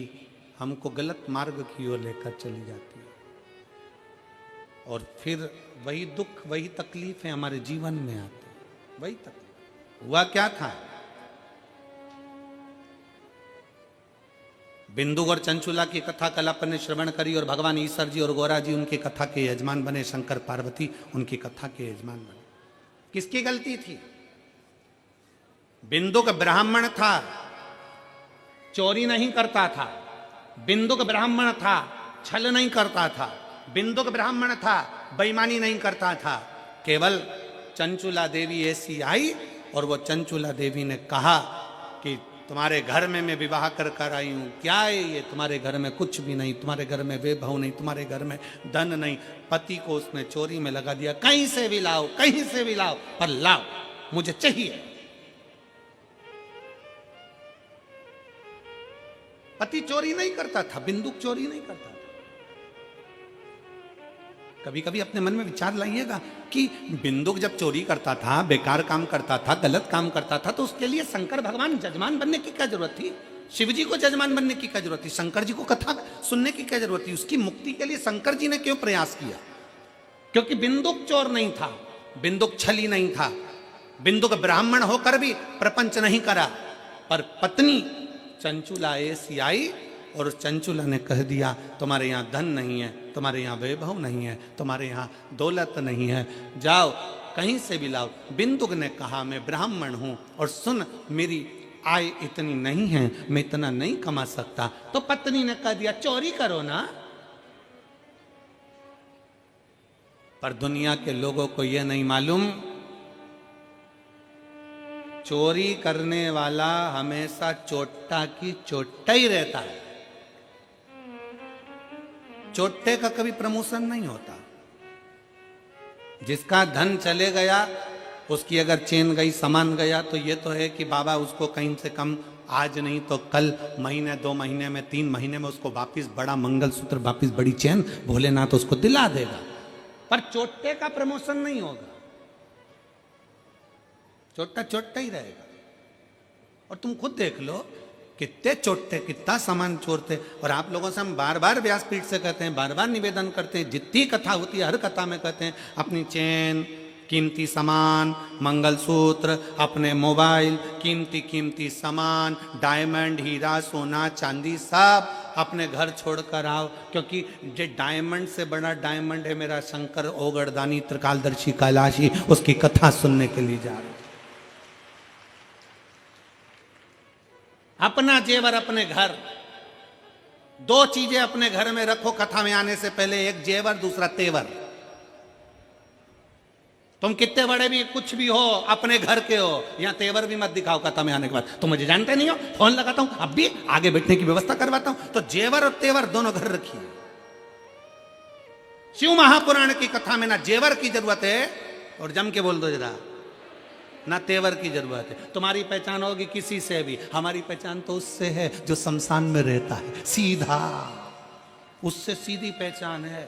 [SPEAKER 1] हमको गलत मार्ग की ओर लेकर चली जाती है और फिर वही दुख, वही तकलीफें हमारे जीवन में आती है। वही तकलीफ। हुआ क्या था, बिंदु और चंचुला की कथा कल अपन ने श्रवण करी और भगवान ईश्वर जी और गौरा जी उनकी कथा के यजमान बने, शंकर पार्वती उनकी कथा के यजमान बने। किसकी गलती थी? बिंदुक ब्राह्मण था, चोरी नहीं करता था। बिंदुक ब्राह्मण था, छल नहीं करता था। बिंदुक ब्राह्मण था, बेईमानी नहीं करता था। केवल चंचुला देवी ऐसी आई और वो चंचुला देवी ने कहा कि तुम्हारे घर में मैं विवाह कर कर आई हूं, क्या है ये? तुम्हारे घर में कुछ भी नहीं, तुम्हारे घर में वैभव नहीं, तुम्हारे घर में धन नहीं। पति को उसने चोरी में लगा दिया, कहीं से भी लाओ, कहीं से भी लाओ, पर लाओ, मुझे चाहिए। पति चोरी नहीं करता था, बिंदुक चोरी नहीं करता था। कभी कभी अपने मन में विचार लाइएगा कि बिंदुक जब चोरी करता था, बेकार काम करता था, गलत काम करता था, तो उसके लिए शंकर भगवान जजमान बनने की क्या जरूरत थी? शिव जी को जजमान बनने की क्या जरूरत थी? शंकर जी को कथा सुनने की क्या जरूरत थी? उसकी मुक्ति के लिए शंकर जी ने क्यों प्रयास किया? क्योंकि बिंदुक चोर नहीं था, बिंदुक छली नहीं था, बिंदुक ब्राह्मण होकर भी प्रपंच नहीं करा। पर पत्नी चंचुला ऐसी आई और उस चंचुला ने कह दिया, तुम्हारे यहाँ धन नहीं है, तुम्हारे यहाँ वैभव नहीं है, तुम्हारे यहाँ दौलत नहीं है, जाओ कहीं से भी लाओ। बिंदुक ने कहा मैं ब्राह्मण हूं और सुन मेरी आय इतनी नहीं है, मैं इतना नहीं कमा सकता। तो पत्नी ने कह दिया चोरी करो ना। पर दुनिया के लोगों को यह नहीं मालूम, चोरी करने वाला हमेशा चोट्टा की चोट्टा ही रहता है। चोट्टे का कभी प्रमोशन नहीं होता। जिसका धन चले गया, उसकी अगर चेन गई, सामान गया, तो ये तो है कि बाबा उसको कहीं से कम आज नहीं तो कल, महीने 2 महीने में 3 महीने में उसको वापिस बड़ा मंगलसूत्र, वापिस बड़ी चेन भोलेनाथ उसको दिला देगा। पर चोट्टे का प्रमोशन नहीं होगा, चोट्टा चोट्टा ही रहेगा। और तुम खुद देख लो कितने चोट्टे कितना सामान चोरते। और आप लोगों से हम बार बार व्यासपीठ से कहते हैं, बार बार निवेदन करते हैं, जितनी कथा होती है हर कथा में कहते हैं अपनी चेन, कीमती सामान, मंगलसूत्र, अपने मोबाइल, कीमती कीमती सामान, डायमंड, हीरा, सोना, चांदी, सब अपने घर छोड़कर आओ। क्योंकि जो डायमंड से बड़ा डायमंड है मेरा शंकर ओगड़दानी त्रिकालदर्शी कैलाशी, उसकी कथा सुनने के लिए जा रहे। अपना जेवर अपने घर, 2 चीजें अपने घर में रखो कथा में आने से पहले, एक जेवर दूसरा तेवर। तुम कितने बड़े भी कुछ भी हो, अपने घर के हो, यहां तेवर भी मत दिखाओ कथा में आने के बाद। तुम मुझे जानते नहीं हो, फोन लगाता हूं, अब भी आगे बैठने की व्यवस्था करवाता हूं। तो जेवर और तेवर दोनों घर रखिए। शिव महापुराण की कथा में ना जेवर की जरूरत है, और जम के बोल दो जरा, ना तेवर की जरूरत है। तुम्हारी पहचान होगी किसी से भी, हमारी पहचान तो उससे है जो शमशान में रहता है, सीधा, उससे सीधी पहचान है।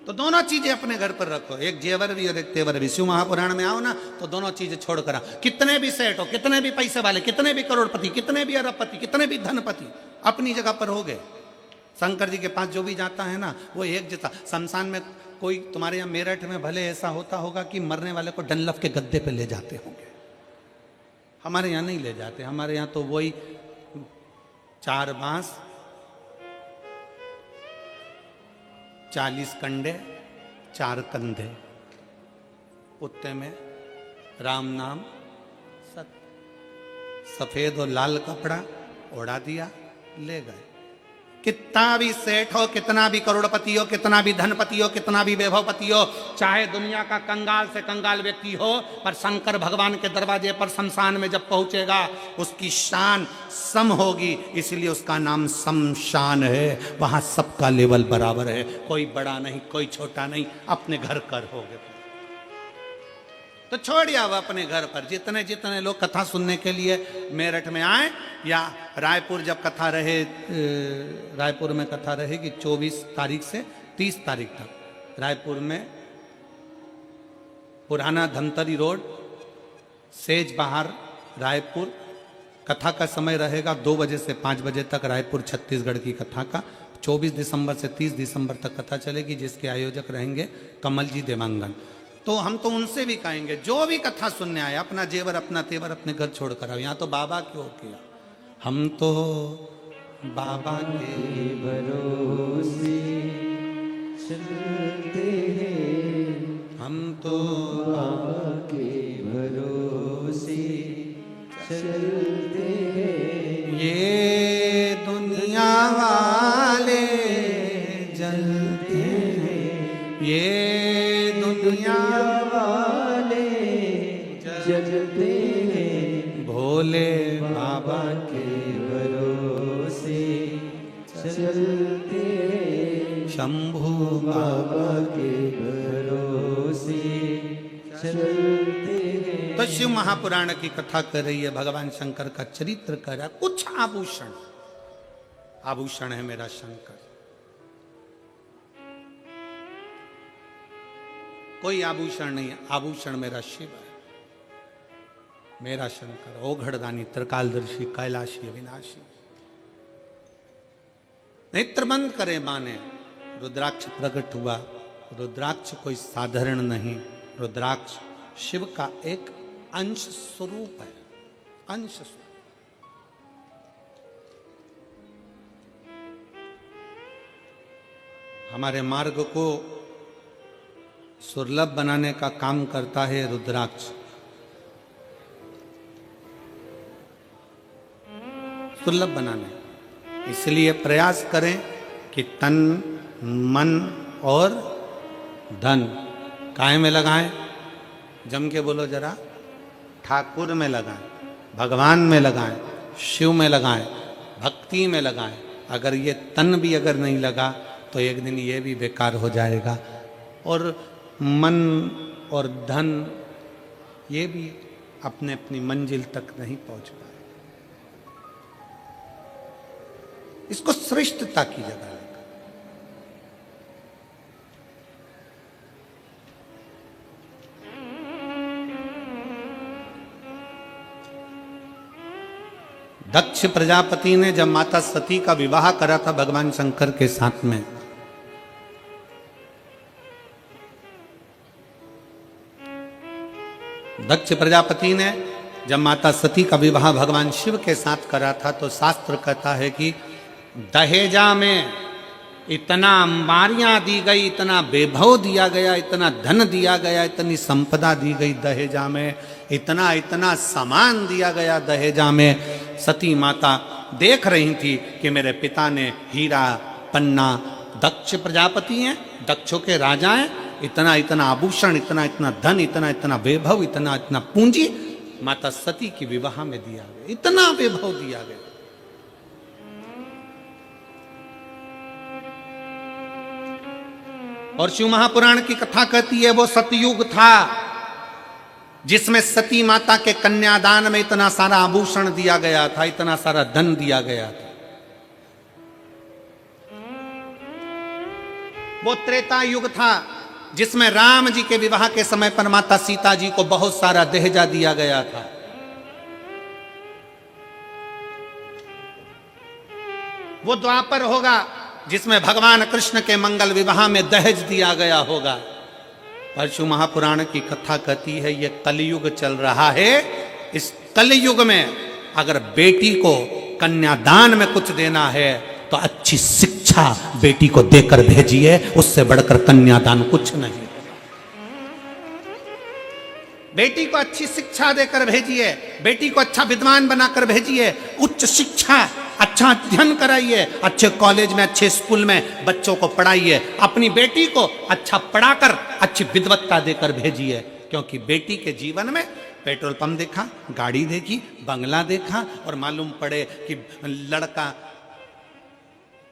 [SPEAKER 1] तो दोनों चीजें अपने घर पर रखो, एक जेवर भी और एक तेवर भी। शिव महापुराण में आओ ना तो दोनों चीजें छोड़कर आओ। कितने भी सेठ हो, कितने भी पैसे वाले, कितने भी करोड़पति, कितने भी अरबपति, कितने भी धनपति, अपनी जगह पर हो गए। शंकर जी के पास जो भी जाता है ना वो एक जैसा। शमशान में कोई तुम्हारे यहाँ मेरठ में भले ऐसा होता होगा कि मरने वाले को डनलफ के गद्दे पे ले जाते होंगे, हमारे यहाँ नहीं ले जाते। हमारे यहाँ तो वही 4 बांस, 40 कंडे, 4 कंधे, उत्ते में राम नाम, सफेद और लाल कपड़ा ओढ़ा दिया, ले गए। कितना भी सेठ हो, कितना भी करोड़पति हो, कितना भी धनपति हो, कितना भी वैभवपति हो, चाहे दुनिया का कंगाल से कंगाल व्यक्ति हो, पर शंकर भगवान के दरवाजे पर शमशान में जब पहुंचेगा उसकी शान सम होगी, इसलिए उसका नाम शमशान है। वहां सबका लेवल बराबर है, कोई बड़ा नहीं, कोई छोटा नहीं, अपने घर कर हो गए। तो छोड़िए अब अपने घर पर। जितने जितने लोग कथा सुनने के लिए मेरठ में आए, या रायपुर जब कथा रहे, रायपुर में कथा रहेगी 24 तारीख से 30 तारीख तक। रायपुर में पुराना धमतरी रोड, सेज बाहर, रायपुर। कथा का समय रहेगा 2 बजे से 5 बजे तक, रायपुर छत्तीसगढ़ की कथा का। 24 दिसंबर से 30 दिसंबर तक कथा चलेगी, जिसके आयोजक रहेंगे कमल जी देवांगन। तो हम तो उनसे भी कहेंगे जो भी कथा सुनने आए, अपना जेवर अपना तेवर अपने घर छोड़ कर आओ। यहाँ तो बाबा क्यों किया, हम तो बाबा के भरोसे चलते हैं, हम तो बाबा के भरोसे चलते हैं। ये दुनिया वाले जलते हैं, ये दुनिया वाले जलते हैं, भोले बाबा के भरोसे चलते हैं, शंभू बाबा के भरोसे चलते हैं। तो बस शिव महापुराण की कथा कर रही है, भगवान शंकर का चरित्र कर रहा है। कुछ आभूषण, आभूषण है मेरा शंकर। कोई आभूषण नहीं है, आभूषण मेरा शिव है, मेरा शंकर ओघड़दानी त्रिकालदर्शी कैलाशी अविनाशी। नेत्र बंद करे माने, रुद्राक्ष प्रकट हुआ। रुद्राक्ष कोई साधारण नहीं, रुद्राक्ष शिव का एक अंश स्वरूप है, अंश स्वरूप। हमारे मार्ग को सुलभ बनाने का काम करता है रुद्राक्ष। सुलभ बनाने, इसलिए प्रयास करें कि तन मन और धन काय में लगाएं। जम के बोलो जरा, ठाकुर में लगाएं, भगवान में लगाएं, शिव में लगाएं, भक्ति में लगाएं। अगर ये तन भी अगर नहीं लगा तो एक दिन ये भी बेकार हो जाएगा, और मन और धन ये भी अपने अपनी मंजिल तक नहीं पहुंच पाए। इसको श्रेष्ठता की जगह लगा। दक्ष प्रजापति ने जब माता सती का विवाह करा था भगवान शंकर के साथ में, दक्ष प्रजापति ने जब माता सती का विवाह भगवान शिव के साथ करा था, तो शास्त्र कहता है कि दहेजा में इतना अंबारियां दी गई, इतना वैभव दिया गया, इतना धन दिया गया, इतनी संपदा दी गई दहेजा में, इतना इतना सामान दिया गया दहेजा में। सती माता देख रही थी कि मेरे पिता ने हीरा पन्ना, दक्ष प्रजापति हैं, दक्षों के राजा हैं, इतना इतना आभूषण, इतना इतना धन, इतना इतना वैभव, इतना इतना पूंजी माता सती की विवाह में दिया गया, इतना वैभव दिया गया। और शिव महापुराण की कथा कहती है वो सतयुग था जिसमें सती माता के कन्यादान में इतना सारा आभूषण दिया गया था, इतना सारा धन दिया गया था। वो त्रेता युग था जिसमें राम जी के विवाह के समय पर माता सीता जी को बहुत सारा दहेजा दिया गया था। वो द्वापर होगा जिसमें भगवान कृष्ण के मंगल विवाह में दहेज दिया गया होगा। परशु महापुराण की कथा कहती है ये कलयुग चल रहा है, इस कलयुग में अगर बेटी को कन्यादान में कुछ देना है तो अच्छी शिक्षा बेटी को देकर भेजिए, उससे बढ़कर कन्यादान कुछ नहीं। बेटी को अच्छी शिक्षा देकर भेजिए, बेटी को अच्छा विद्वान बनाकर भेजिए, उच्च शिक्षा, अच्छा अध्ययन कराइए, अच्छे कॉलेज में, अच्छे स्कूल में बच्चों को पढ़ाइए। अपनी बेटी को अच्छा पढ़ाकर अच्छी विद्वत्ता देकर भेजिए, क्योंकि बेटी के जीवन में पेट्रोल पंप देखा, गाड़ी देखी, बंगला देखा, और मालूम पड़े कि लड़का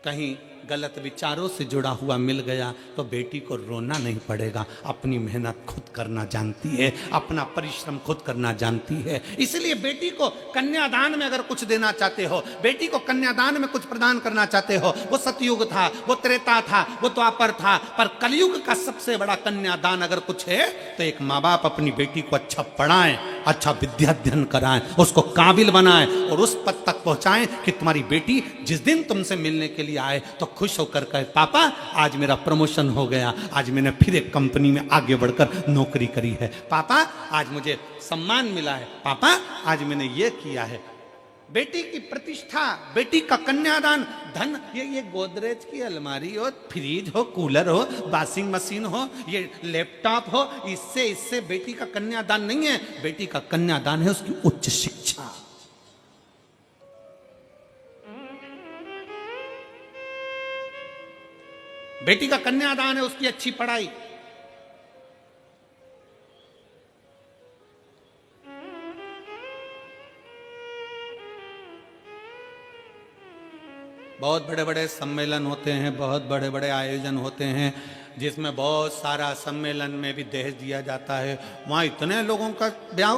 [SPEAKER 1] कहीं गलत विचारों से जुड़ा हुआ मिल गया तो बेटी को रोना नहीं पड़ेगा। अपनी मेहनत खुद करना जानती है, अपना परिश्रम खुद करना जानती है। इसलिए बेटी को कन्यादान में अगर कुछ देना चाहते हो, बेटी को कन्यादान में कुछ प्रदान करना चाहते हो, वो सतयुग था, वो त्रेता था, वो द्वापर था, पर कलयुग का सबसे बड़ा कन्यादान अगर कुछ है तो एक माँ बाप अपनी बेटी को अच्छा पढ़ाएं, अच्छा विद्याध्ययन कराएं, उसको काबिल बनाएं और उस पद तक पहुंचाएं कि तुम्हारी बेटी जिस दिन तुमसे मिलने के लिए आए तो खुश होकर कहे पापा आज मेरा प्रमोशन हो गया, आज मैंने फिर एक कंपनी में आगे बढ़कर नौकरी करी है, पापा आज मुझे सम्मान मिला है, पापा आज मैंने ये किया है। बेटी की प्रतिष्ठा, बेटी का कन्यादान, धन, ये गोदरेज की अलमारी हो, फ्रिज हो, कूलर हो, वॉशिंग मशीन हो, ये लैपटॉप हो, इससे बेटी का कन्यादान नहीं है। बेटी का कन्यादान है उसकी उच्च शिक्षा। बेटी का कन्यादान है उसकी अच्छी पढ़ाई। बहुत बड़े बड़े सम्मेलन होते हैं, बहुत बड़े बड़े आयोजन होते हैं जिसमें बहुत सारा सम्मेलन में भी दहेज दिया जाता है। वहाँ इतने लोगों का ब्याह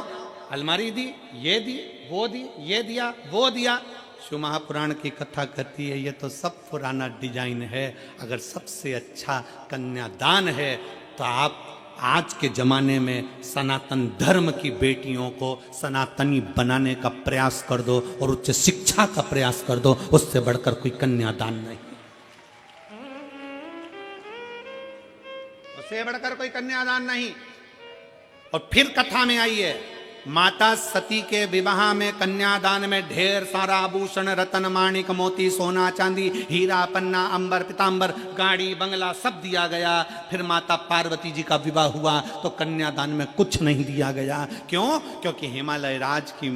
[SPEAKER 1] अलमारी दी, ये दी, वो दी, ये दिया, वो दिया। शिव महापुराण की कथा कहती है ये तो सब पुराना डिजाइन है। अगर सबसे अच्छा कन्यादान है तो आप आज के जमाने में सनातन धर्म की बेटियों को सनातनी बनाने का प्रयास कर दो और उच्च शिक्षा का प्रयास कर दो, उससे बढ़कर कोई कन्यादान नहीं, उससे बढ़कर कोई कन्यादान नहीं। और फिर कथा में आई है, माता सती के विवाह में कन्यादान में ढेर सारा आभूषण, रतन, माणिक, मोती, सोना, चांदी, हीरा, पन्ना, अंबर, पीतांबर, गाड़ी, बंगला सब दिया गया। फिर माता पार्वती जी का विवाह हुआ तो कन्यादान में कुछ नहीं दिया गया। क्यों? क्योंकि हिमालय राज की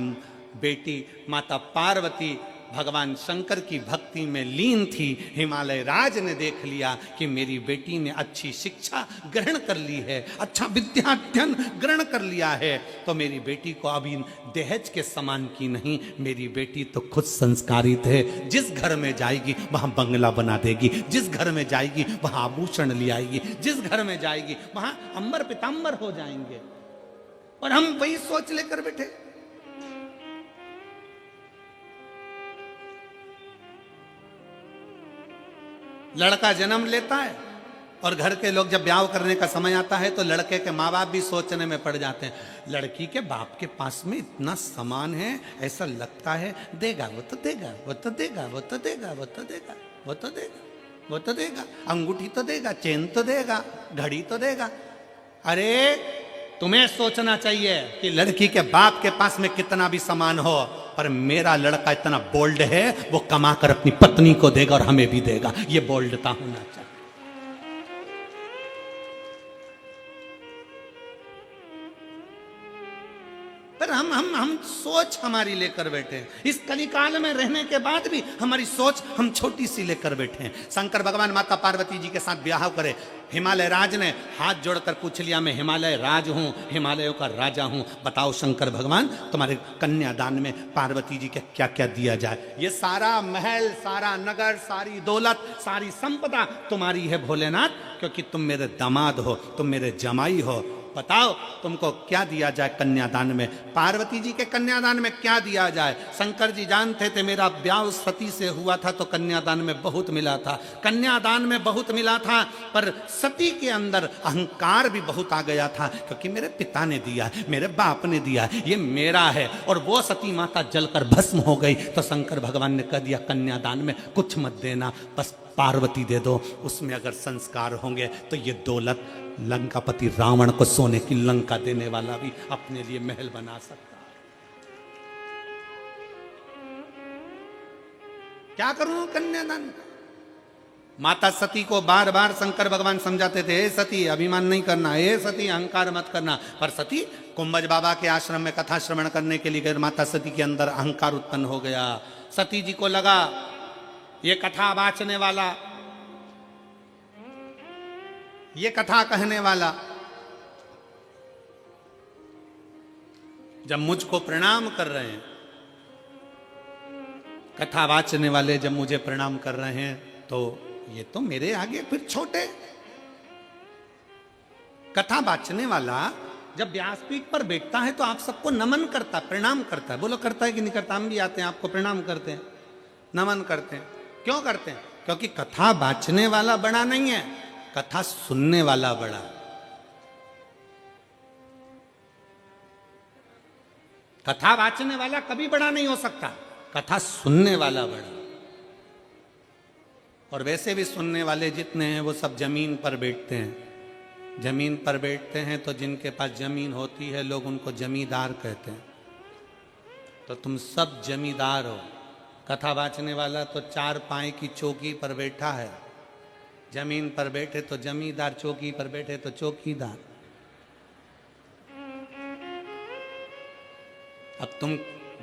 [SPEAKER 1] बेटी माता पार्वती भगवान शंकर की भक्ति में लीन थी। हिमालय राज ने देख लिया कि मेरी बेटी ने अच्छी शिक्षा ग्रहण कर ली है, अच्छा विद्याध्ययन ग्रहण कर लिया है, तो मेरी बेटी को अभी दहेज के समान की नहीं, मेरी बेटी तो खुद संस्कारित है। जिस घर में जाएगी वहां बंगला बना देगी, जिस घर में जाएगी वहां आभूषण ले आएगी, जिस घर में जाएगी वहां अंबर पीतांबर हो जाएंगे। और हम वही सोच लेकर बैठे। लड़का जन्म लेता है और घर के लोग जब ब्याह करने का समय आता है तो लड़के के माँ बाप भी सोचने में पड़ जाते हैं, लड़की के बाप के पास में इतना सामान है, ऐसा लगता है देगा वो तो देगा, वो तो देगा, वो तो देगा, वो तो देगा, वो तो देगा, वो तो देगा, अंगूठी तो देगा, चेन तो देगा, घड़ी तो देगा। अरे तुम्हें सोचना चाहिए कि लड़की के बाप के पास में कितना भी सामान हो, पर मेरा लड़का इतना बोल्ड है, वो कमाकर अपनी पत्नी को देगा और हमें भी देगा। ये बोल्डता होना चाहिए। पर हम सोच हमारी लेकर बैठे हैं। इस कलिकाल में रहने के बाद भी हमारी सोच हम छोटी सी लेकर बैठे हैं। शंकर भगवान माता पार्वती जी के साथ ब्याह करे, हिमालय राज ने हाथ जोड़कर पूछ लिया, मैं हिमालय राज हूं, हिमालयों का राजा हूं, बताओ शंकर भगवान तुम्हारे कन्यादान में पार्वती जी के क्या क्या दिया जाए। ये सारा महल, सारा नगर, सारी दौलत, सारी संपदा तुम्हारी है भोलेनाथ, क्योंकि तुम मेरे दामाद हो, तुम मेरे जमाई हो। बताओ तुमको क्या दिया जाए कन्यादान में, पार्वती जी के कन्यादान में क्या दिया जाए। शंकर जी जानते थे मेरा ब्याह सती से हुआ था तो कन्यादान में बहुत मिला था, कन्यादान में बहुत मिला था, पर सती के अंदर अहंकार भी बहुत आ गया था, क्योंकि मेरे पिता ने दिया, मेरे बाप ने दिया, ये मेरा है। और वो सती माता जलकर भस्म हो गई तो शंकर भगवान ने कह दिया कन्यादान में कुछ मत देना, बस पार्वती दे दो, उसमें अगर संस्कार होंगे तो ये दौलत लंकापति रावण को सोने की लंका देने वाला भी अपने लिए महल बना सकता है। क्या करूं कन्यादान? माता सती को बार बार शंकर भगवान समझाते थे, हे सती अभिमान नहीं करना, हे सती अहंकार मत करना, पर सती कुंभज बाबा के आश्रम में कथा श्रवण करने के लिए गए, माता सती के अंदर अहंकार उत्पन्न हो गया। सती जी को लगा ये कथा वाचने वाला, ये कथा कहने वाला जब मुझको प्रणाम कर रहे हैं, कथा वाचने वाले जब मुझे प्रणाम कर रहे हैं, तो ये तो मेरे आगे फिर छोटे। कथा वाचने वाला जब व्यासपीठ पर बैठता है तो आप सबको नमन करता, प्रणाम करता है। बोलो करता है कि नहीं करता? हम भी आते हैं, आपको प्रणाम करते हैं, नमन करते हैं। क्यों करते हैं? क्योंकि कथा वाचने वाला बड़ा नहीं है, कथा सुनने वाला बड़ा। कथा वाचने वाला कभी बड़ा नहीं हो सकता, कथा सुनने वाला बड़ा। और वैसे भी सुनने वाले जितने हैं वो सब जमीन पर बैठते हैं। जमीन पर बैठते हैं तो जिनके पास जमीन होती है लोग उनको जमींदार कहते हैं। तो तुम सब जमींदार हो। कथा वाचने वाला तो चार पाए की चौकी पर बैठा है, जमीन पर बैठे तो जमींदार, चौकी पर बैठे तो चौकीदार। अब तुम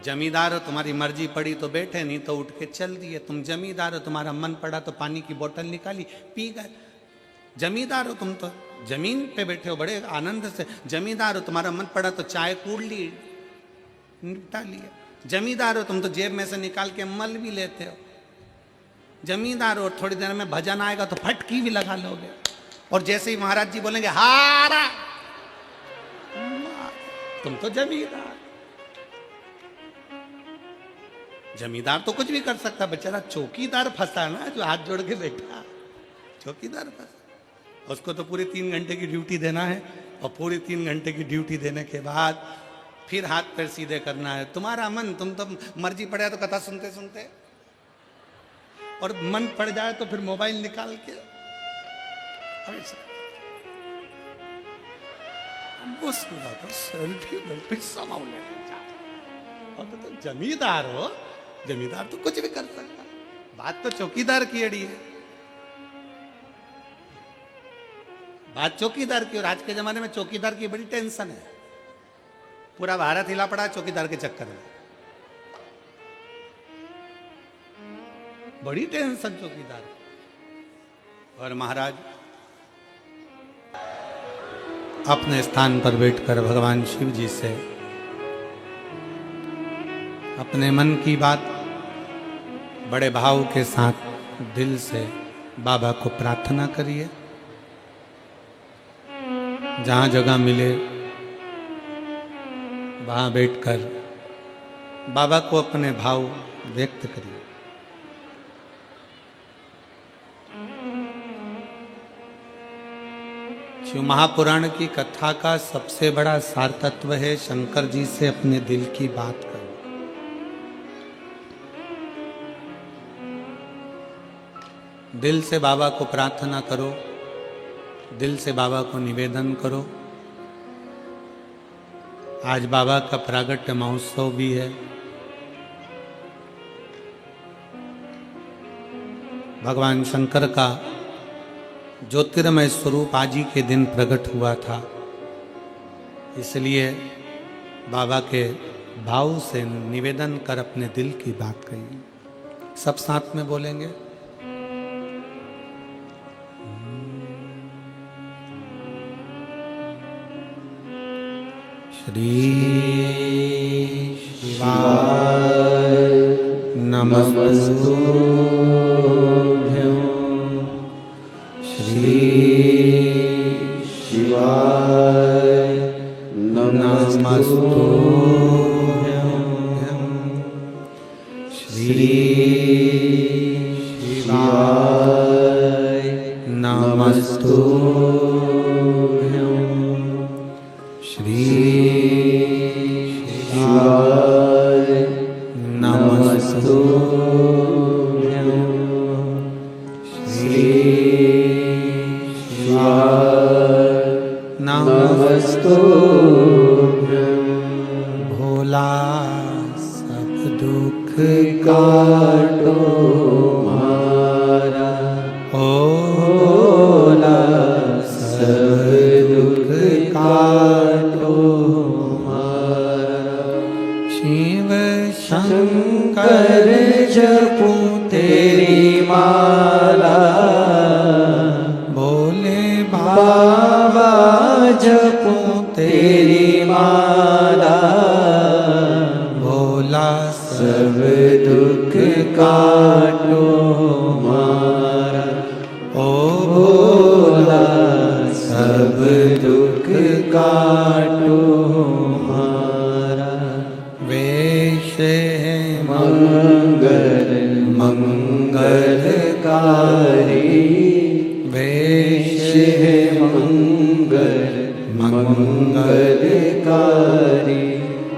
[SPEAKER 1] जमींदार हो, तुम्हारी मर्जी पड़ी तो बैठे, नहीं तो उठ के चल दिए। तुम जमींदार हो, तुम्हारा मन पड़ा तो पानी की बोतल निकाली पी गए। जमींदार हो तुम, तो जमीन पे बैठे हो बड़े आनंद से। जमींदार हो, तुम्हारा मन पड़ा तो चाय कूड़ ली, निपटा लिया। जमींदार हो तुम, तो जेब में से निकाल के मल भी लेते हो। जमींदार हो, थोड़ी देर में भजन आएगा तो फटकी भी लगा लोगे। और जैसे ही महाराज जी बोलेंगे हारा, तुम तो जमींदार। जमींदार तो कुछ भी कर सकता, बेचारा चौकीदार फंसा ना, जो हाथ जोड़ के बैठा, चौकीदार फंसा। उसको तो पूरी 3 घंटे की ड्यूटी देना है, और पूरी 3 घंटे की ड्यूटी देने के बाद फिर हाथ पैर सीधे करना है। तुम्हारा मन, तुम तो मर्जी पड़े तो कथा सुनते सुनते, और मन पड़ जाए तो फिर मोबाइल निकाल के सेल्फी समाओ लेके जाओ। और तो जमींदार हो, जमींदार तो कुछ भी कर सकता, बात तो चौकीदार की अड़ी है, बात चौकीदार की। और आज के जमाने में चौकीदार की बड़ी टेंशन है, पूरा भारत हिला पड़ा चौकीदार के चक्कर में, बड़ी टेंशन चौकीदार। और महाराज अपने स्थान पर बैठकर भगवान शिव जी से अपने मन की बात बड़े भाव के साथ दिल से बाबा को प्रार्थना करिए। जहाँ जगह मिले वहाँ बैठकर बाबा को अपने भाव व्यक्त करिए। शिव महापुराण की कथा का सबसे बड़ा सार तत्व है शंकर जी से अपने दिल की बात करो। दिल से बाबा को प्रार्थना करो, दिल से बाबा को निवेदन करो। आज बाबा का प्रागट्य महोत्सव भी है। भगवान शंकर का ज्योतिर्मय स्वरूप आज ही के दिन प्रकट हुआ था, इसलिए बाबा के भाव से निवेदन कर अपने दिल की बात कही। सब साथ में बोलेंगे। श्री शिवाय नमस्तुभ्यं। श्री शिवाय नमस्तुभ्यं। श्री शिवाय नमस्तुभ्यं। श्री शिवाय नमस्तुभ्यं। श्री शिवाय नमस्तुभ्यं। भोला सब दुख काटो मारा, भोला सब दुख काटो मारा। शिव शंकर जपूं तेरी माला, भोले बाबा जपूं तेरी माला। भोला सब दुख काटो मारा, ओ भोला सब दुख काटो मारा। वेश है मंगल मंगलकारी, वेश है मंगल मंगलकारी।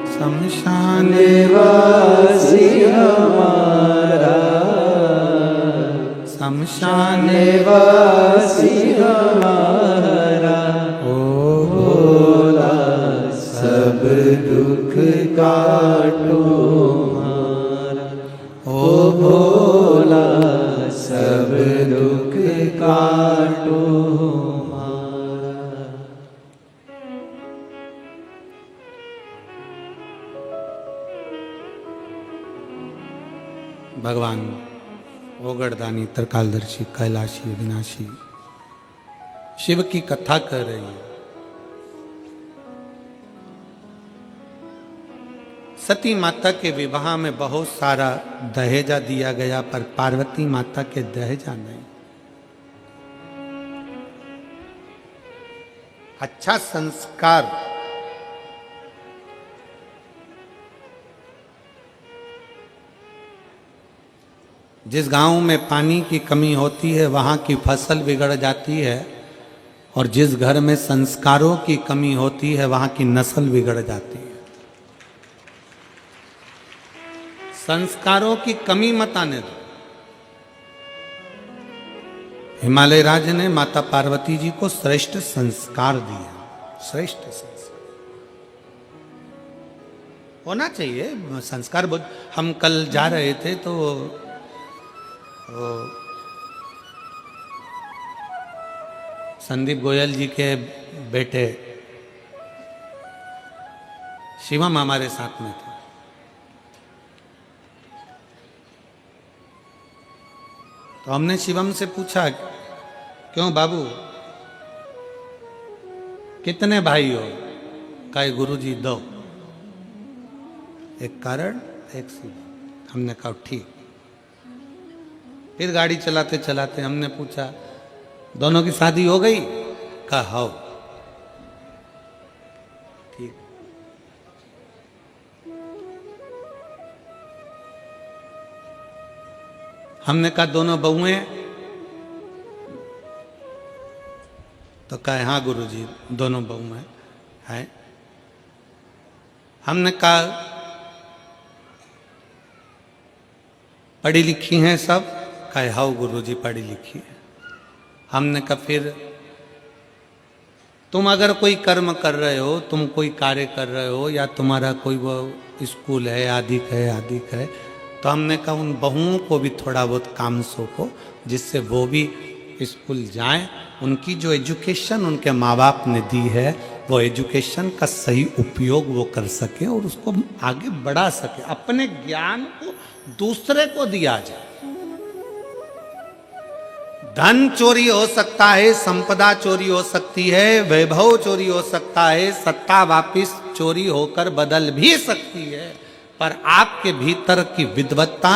[SPEAKER 1] शमशान वासी हमारा, शमशान वासी हमारा। ओ भोला सब दुख काटो मारा, ओ भोला सब दुख काटो मारा। भगवान ओगड़दानी त्रिकालदर्शी कैलाशी विनाशी शिव की कथा कर रही है। सती माता के विवाह में बहुत सारा दहेजा दिया गया, पर पार्वती माता के दहेजा नहीं। अच्छा संस्कार जिस गांव में पानी की कमी होती है वहाँ की फसल बिगड़ जाती है, और जिस घर में संस्कारों की कमी होती है वहाँ की नस्ल बिगड़ जाती है। संस्कारों की कमी मत आने दो। हिमालय राज ने माता पार्वती जी को श्रेष्ठ संस्कार दिए, श्रेष्ठ संस्कार होना चाहिए। संस्कार बहुत, हम कल जा रहे थे तो संदीप गोयल जी के बेटे शिवम हमारे साथ में थे। तो हमने शिवम से पूछा, क्यों बाबू कितने भाई हो? कहे गुरुजी दो, एक कारण एक शिवम। हमने कहा ठीक। फिर गाड़ी चलाते चलाते हमने पूछा, दोनों की शादी हो गई? कहा हो। ठीक। हमने कहा दोनों बहुएं? तो कहा हाँ गुरुजी दोनों बहुएं हैं। हमने कहा पढ़ी लिखी हैं सब? कहा हाँ गुरुजी पढ़ी लिखी है। हमने कहा फिर तुम अगर कोई कर्म कर रहे हो, तुम कोई कार्य कर रहे हो, या तुम्हारा कोई वो स्कूल है, आदिक है, तो हमने कहा उन बहुओं को भी थोड़ा बहुत काम सौंपो, जिससे वो भी स्कूल जाएं। उनकी जो एजुकेशन उनके माँ बाप ने दी है, वो एजुकेशन का सही उपयोग वो कर सके और उसको आगे बढ़ा सके। अपने ज्ञान को दूसरे को दिया जाए। धन चोरी हो सकता है, संपदा चोरी हो सकती है, वैभव चोरी हो सकता है, सत्ता वापिस चोरी होकर बदल भी सकती है, पर आपके भीतर की विद्वत्ता,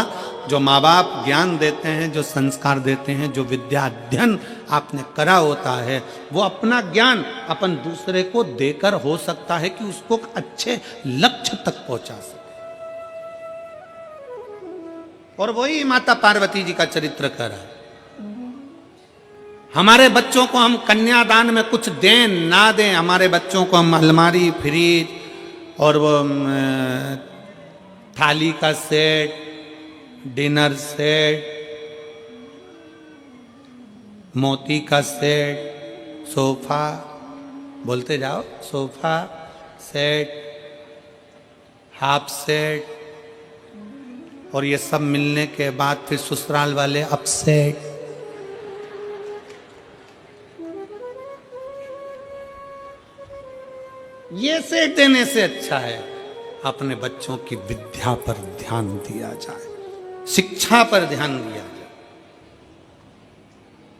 [SPEAKER 1] जो माँ बाप ज्ञान देते हैं, जो संस्कार देते हैं, जो विद्या अध्ययन आपने करा होता है, वो अपना ज्ञान अपन दूसरे को देकर हो सकता है कि उसको अच्छे लक्ष्य तक पहुंचा सके। और वही माता पार्वती जी का चरित्र कर है। हमारे बच्चों को हम कन्यादान में कुछ दें ना दें, हमारे बच्चों को हम अलमारी, फ्रिज और वो थाली का सेट, डिनर सेट, मोती का सेट, सोफा, बोलते जाओ, सोफा सेट, हाफ सेट, और ये सब मिलने के बाद फिर ससुराल वाले अपसेट। ये सेट देने से अच्छा है अपने बच्चों की विद्या पर ध्यान दिया जाए, शिक्षा पर ध्यान दिया जाए।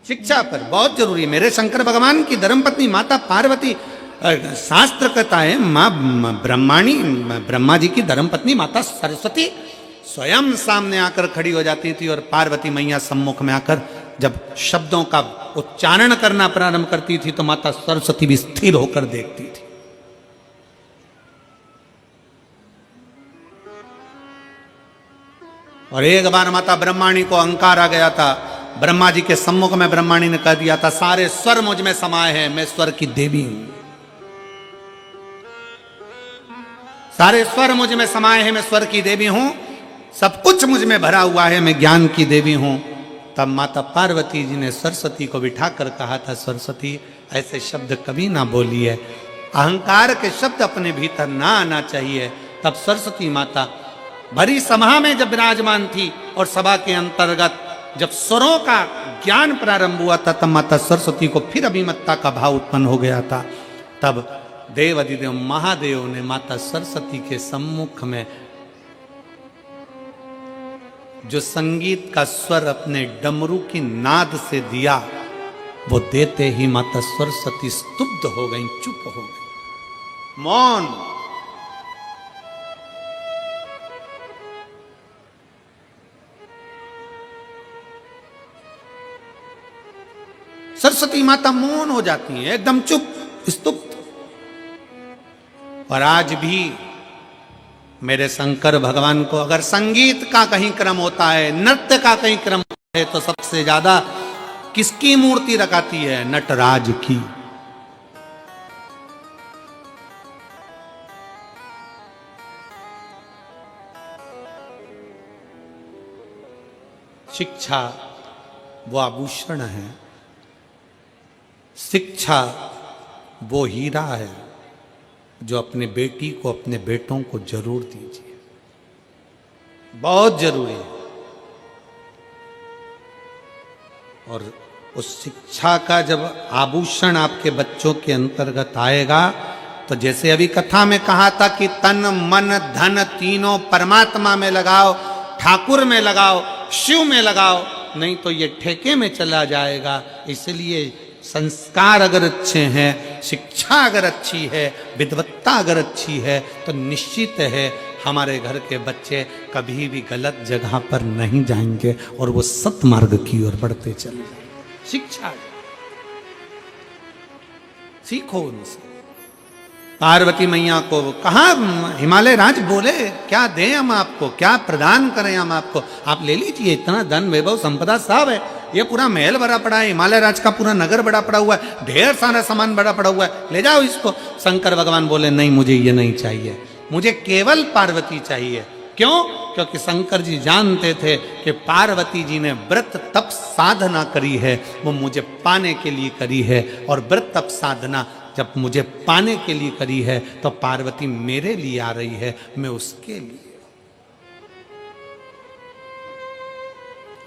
[SPEAKER 1] शिक्षा पर बहुत जरूरी है। मेरे शंकर भगवान की धर्मपत्नी माता पार्वती, शास्त्र कहता है मां ब्रह्माणी, ब्रह्मा जी की धर्मपत्नी माता सरस्वती स्वयं सामने आकर खड़ी हो जाती थी, और पार्वती मैया सम्मुख में आकर जब शब्दों का उच्चारण करना प्रारंभ करती थी तो माता सरस्वती भी स्थिर होकर देखती थी। और एक बार माता ब्रह्माणी को अहंकार आ गया था। ब्रह्मा जी के सम्मुख में ब्रह्माणी ने कह दिया था, सारे स्वर मुझ में समाये हैं, मैं स्वर की देवी हूं। सारे स्वर मुझ में समाये हैं, मैं स्वर की देवी हूं। सब कुछ मुझ में भरा हुआ है, मैं ज्ञान की देवी हूं। तब माता पार्वती जी ने सरस्वती को बिठाकर कहा था, सरस्वती ऐसे शब्द कभी ना बोलिए, अहंकार के शब्द अपने भीतर ना आना चाहिए। तब सरस्वती माता भरी सभा में जब विराजमान थी, और सभा के अंतर्गत जब स्वरों का ज्ञान प्रारंभ हुआ था, तब माता सरस्वती को फिर अभिमत्ता का भाव उत्पन्न हो गया था। तब देव अधिदेव महादेव ने माता सरस्वती के सम्मुख में जो संगीत का स्वर अपने डमरू की नाद से दिया, वो देते ही माता सरस्वती स्तुब्ध हो गई, चुप हो गई, मौन। सरस्वती माता मौन हो जाती है, एकदम चुप, स्तुप्त। और आज भी मेरे शंकर भगवान को अगर संगीत का कहीं क्रम होता है, नृत्य का कहीं क्रम होता है, तो सबसे ज्यादा किसकी मूर्ति रखाती है? नटराज की। शिक्षा वो आभूषण है, शिक्षा वो हीरा है जो अपने बेटी को, अपने बेटों को जरूर दीजिए, बहुत जरूरी है। और उस शिक्षा का जब आभूषण आपके बच्चों के अंतर्गत आएगा, तो जैसे अभी कथा में कहा था कि तन मन धन तीनों परमात्मा में लगाओ, ठाकुर में लगाओ, शिव में लगाओ, नहीं तो ये ठेके में चला जाएगा। इसलिए संस्कार अगर अच्छे हैं, शिक्षा अगर अच्छी है, विद्वत्ता अगर अच्छी है, तो निश्चित है हमारे घर के बच्चे कभी भी गलत जगह पर नहीं जाएंगे और वो सत्मार्ग की ओर बढ़ते चले जाएंगे। शिक्षा सीखो उनसे। पार्वती मैया को कहा हिमालय राज बोले क्या दें हम आपको, क्या प्रदान करें हम आपको, आप ले लीजिए, इतना धन वैभव संपदा सब है, ये पूरा महल भरा पड़ा है, हिमालय राज का पूरा नगर बड़ा पड़ा हुआ है, ढेर सारा सामान बड़ा पड़ा हुआ है, ले जाओ इसको। शंकर भगवान बोले नहीं, मुझे ये नहीं चाहिए, मुझे केवल पार्वती चाहिए। क्यों? क्योंकि शंकर जी जानते थे कि पार्वती जी ने व्रत तप साधना करी है, वो मुझे पाने के लिए करी है, और व्रत तप साधना जब मुझे पाने के लिए करी है तो पार्वती मेरे लिए आ रही है, मैं उसके लिए।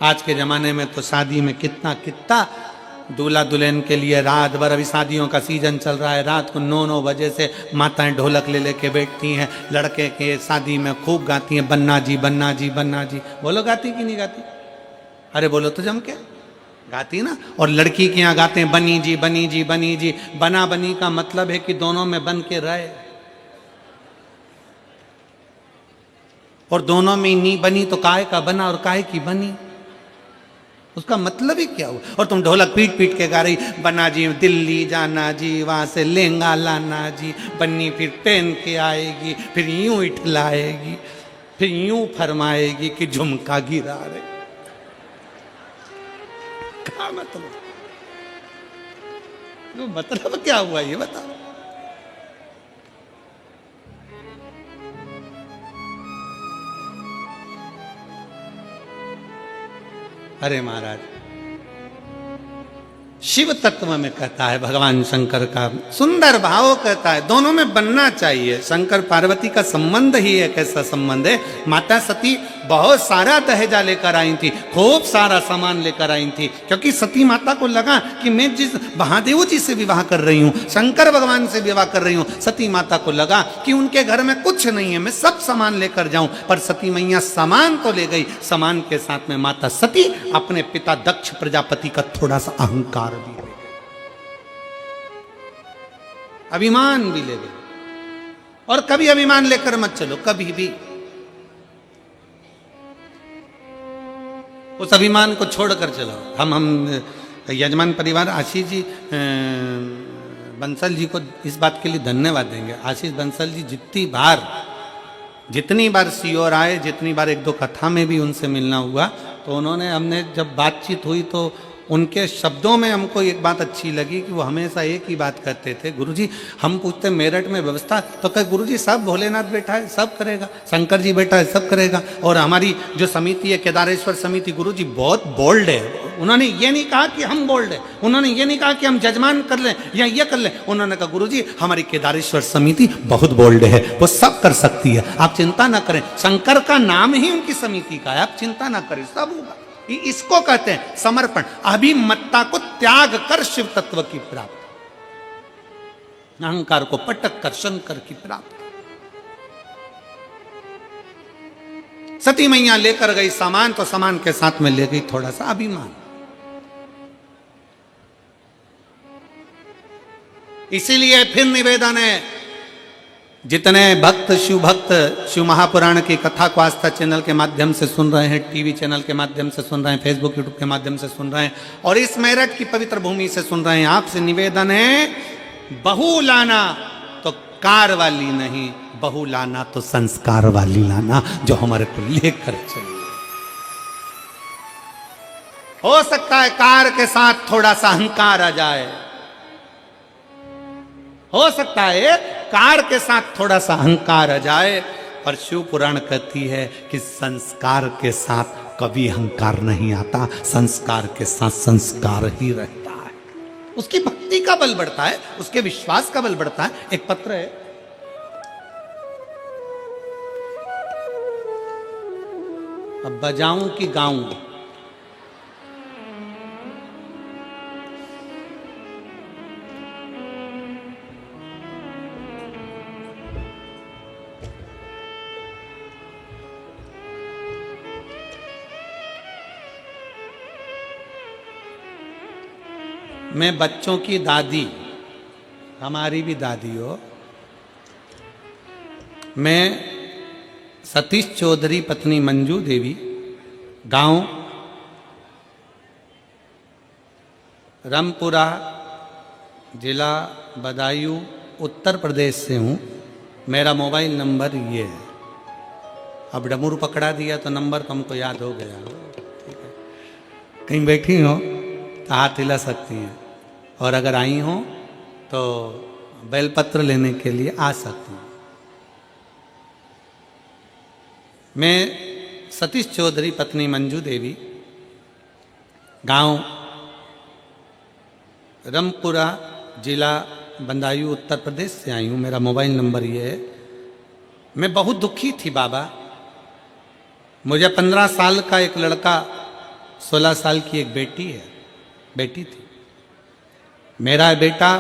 [SPEAKER 1] आज के जमाने में तो शादी में कितना कितना दूल्हा दुल्हन के लिए रात भर, अभी शादियों का सीजन चल रहा है, रात को 9-9 बजे से माताएं ढोलक ले लेके बैठती हैं, लड़के के शादी में खूब गाती हैं बन्ना जी बन्ना जी बन्ना जी। बोलो गाती कि नहीं गाती? अरे बोलो तो जम के गाती ना। और लड़की के यहाँ गाते हैं बनी जी बनी जी बनी जी। बना बनी का मतलब है कि दोनों में बन के रहे, और दोनों में नी बनी तो काय का बना और काय की बनी, उसका मतलब ही क्या हुआ? और तुम ढोलक पीट पीट के गा रही बना जी दिल्ली जाना जी, वहां से लहंगा लाना जी, बन्नी फिर पहन के आएगी, फिर यूं इठलाएगी, फिर यूं फरमाएगी कि झुमका गिरा रहे। क्या मतलब? तो मतलब क्या हुआ ये बताओ। अरे महाराज, शिव तत्व में कहता है भगवान शंकर का सुंदर भाव कहता है, दोनों में बनना चाहिए। शंकर पार्वती का संबंध ही एक ऐसा संबंध है। माता सती बहुत सारा दहेजा लेकर आई थी, खूब सारा सामान लेकर आई थी, क्योंकि सती माता को लगा कि मैं जिस महादेव जी से विवाह कर रही हूँ, शंकर भगवान से विवाह कर रही हूँ, सती माता को लगा कि उनके घर में कुछ नहीं है, मैं सब सामान लेकर जाऊं। पर सती मैया सामान तो ले गई, सामान के साथ में माता सती अपने पिता दक्ष प्रजापति का थोड़ा सा अहंकार भी ले गई, अभिमान भी ले गई। और कभी अभिमान लेकर मत चलो, कभी भी उस अभिमान को छोड़कर चलो। हम यजमान परिवार आशीष जी बंसल जी को इस बात के लिए धन्यवाद देंगे। आशीष बंसल जी जितनी बार सीओर आए, जितनी बार एक दो कथा में भी उनसे मिलना हुआ, तो उन्होंने, हमने जब बातचीत हुई तो उनके शब्दों में हमको एक बात अच्छी लगी कि वो हमेशा एक ही बात करते थे, गुरुजी हम पूछते मेरठ में व्यवस्था, तो कहे गुरुजी सब भोलेनाथ बैठा है सब करेगा, शंकर जी बैठा है सब करेगा। और हमारी जो समिति है केदारेश्वर समिति, गुरुजी बहुत बोल्ड है। उन्होंने ये नहीं कहा कि हम बोल्ड है, उन्होंने ये नहीं कहा कि हम जजमान कर लें या ये कर लें, उन्होंने कहा गुरुजी हमारी केदारेश्वर समिति बहुत बोल्ड है, वो सब कर सकती है, आप चिंता ना करें। शंकर का नाम ही उनकी समिति का है, आप चिंता ना करें, सब होगा। इसको कहते हैं समर्पण, अभिमत्ता को त्याग कर शिव तत्व की प्राप्ति, अहंकार को पटक कर शंकर की प्राप्ति। सती मैया लेकर गई सामान, तो सामान के साथ में ले गई थोड़ा सा अभिमान। इसीलिए फिर निवेदन है, जितने भक्त शिव महापुराण की कथा को आस्था चैनल के माध्यम से सुन रहे हैं, टीवी चैनल के माध्यम से सुन रहे हैं, फेसबुक यूट्यूब के माध्यम से सुन रहे हैं, और इस मेरठ की पवित्र भूमि से सुन रहे हैं, आपसे निवेदन है बहू लाना, तो कार वाली नहीं, बहू लाना तो संस्कार वाली लाना, जो हमारे को लेकर चले। हो सकता है कार के साथ थोड़ा सा अहंकार आ जाए, हो सकता है कार के साथ थोड़ा सा अहंकार आ जाए, पर शिव पुराण कहती है कि संस्कार के साथ कभी अहंकार नहीं आता, संस्कार के साथ संस्कार ही रहता है। उसकी भक्ति का बल बढ़ता है, उसके विश्वास का बल बढ़ता है। एक पत्र है, अब बजाऊं कि गाऊं? मैं बच्चों की दादी, हमारी भी दादी हो, मैं सतीश चौधरी पत्नी मंजू देवी, गांव रामपुरा, जिला बदायूं, उत्तर प्रदेश से हूँ। मेरा मोबाइल नंबर ये है। अब डमरू पकड़ा दिया तो नंबर तो हमको याद हो गया। ठीक है, कहीं बैठी हो तो हाथ हिला सकती हैं, और अगर आई हो तो बेलपत्र लेने के लिए आ सकती हैं। मैं सतीश चौधरी पत्नी मंजू देवी, गांव रामपुरा, जिला बदायूं, उत्तर प्रदेश से आई हूँ। मेरा मोबाइल नंबर ये है। मैं बहुत दुखी थी बाबा। मुझे 15 साल का एक लड़का, 16 साल की एक बेटी थी। मेरा बेटा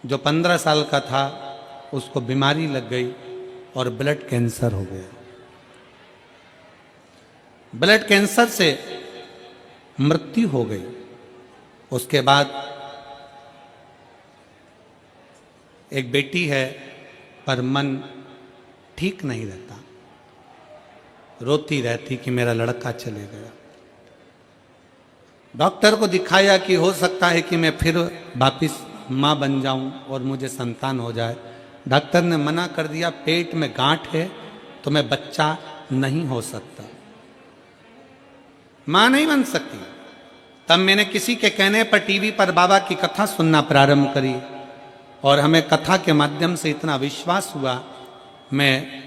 [SPEAKER 1] जो 15 साल का था, उसको बीमारी लग गई और ब्लड कैंसर हो गया। ब्लड कैंसर से मृत्यु हो गई। उसके बाद एक बेटी है, पर मन ठीक नहीं रहता, रोती रहती कि मेरा लड़का चले गया। डॉक्टर को दिखाया कि हो सकता है कि मैं फिर वापिस माँ बन जाऊं और मुझे संतान हो जाए। डॉक्टर ने मना कर दिया, पेट में गांठ है तो मैं बच्चा नहीं हो सकता, मां नहीं बन सकती। तब मैंने किसी के कहने पर टीवी पर बाबा की कथा सुनना प्रारंभ करी, और हमें कथा के माध्यम से इतना विश्वास हुआ, मैं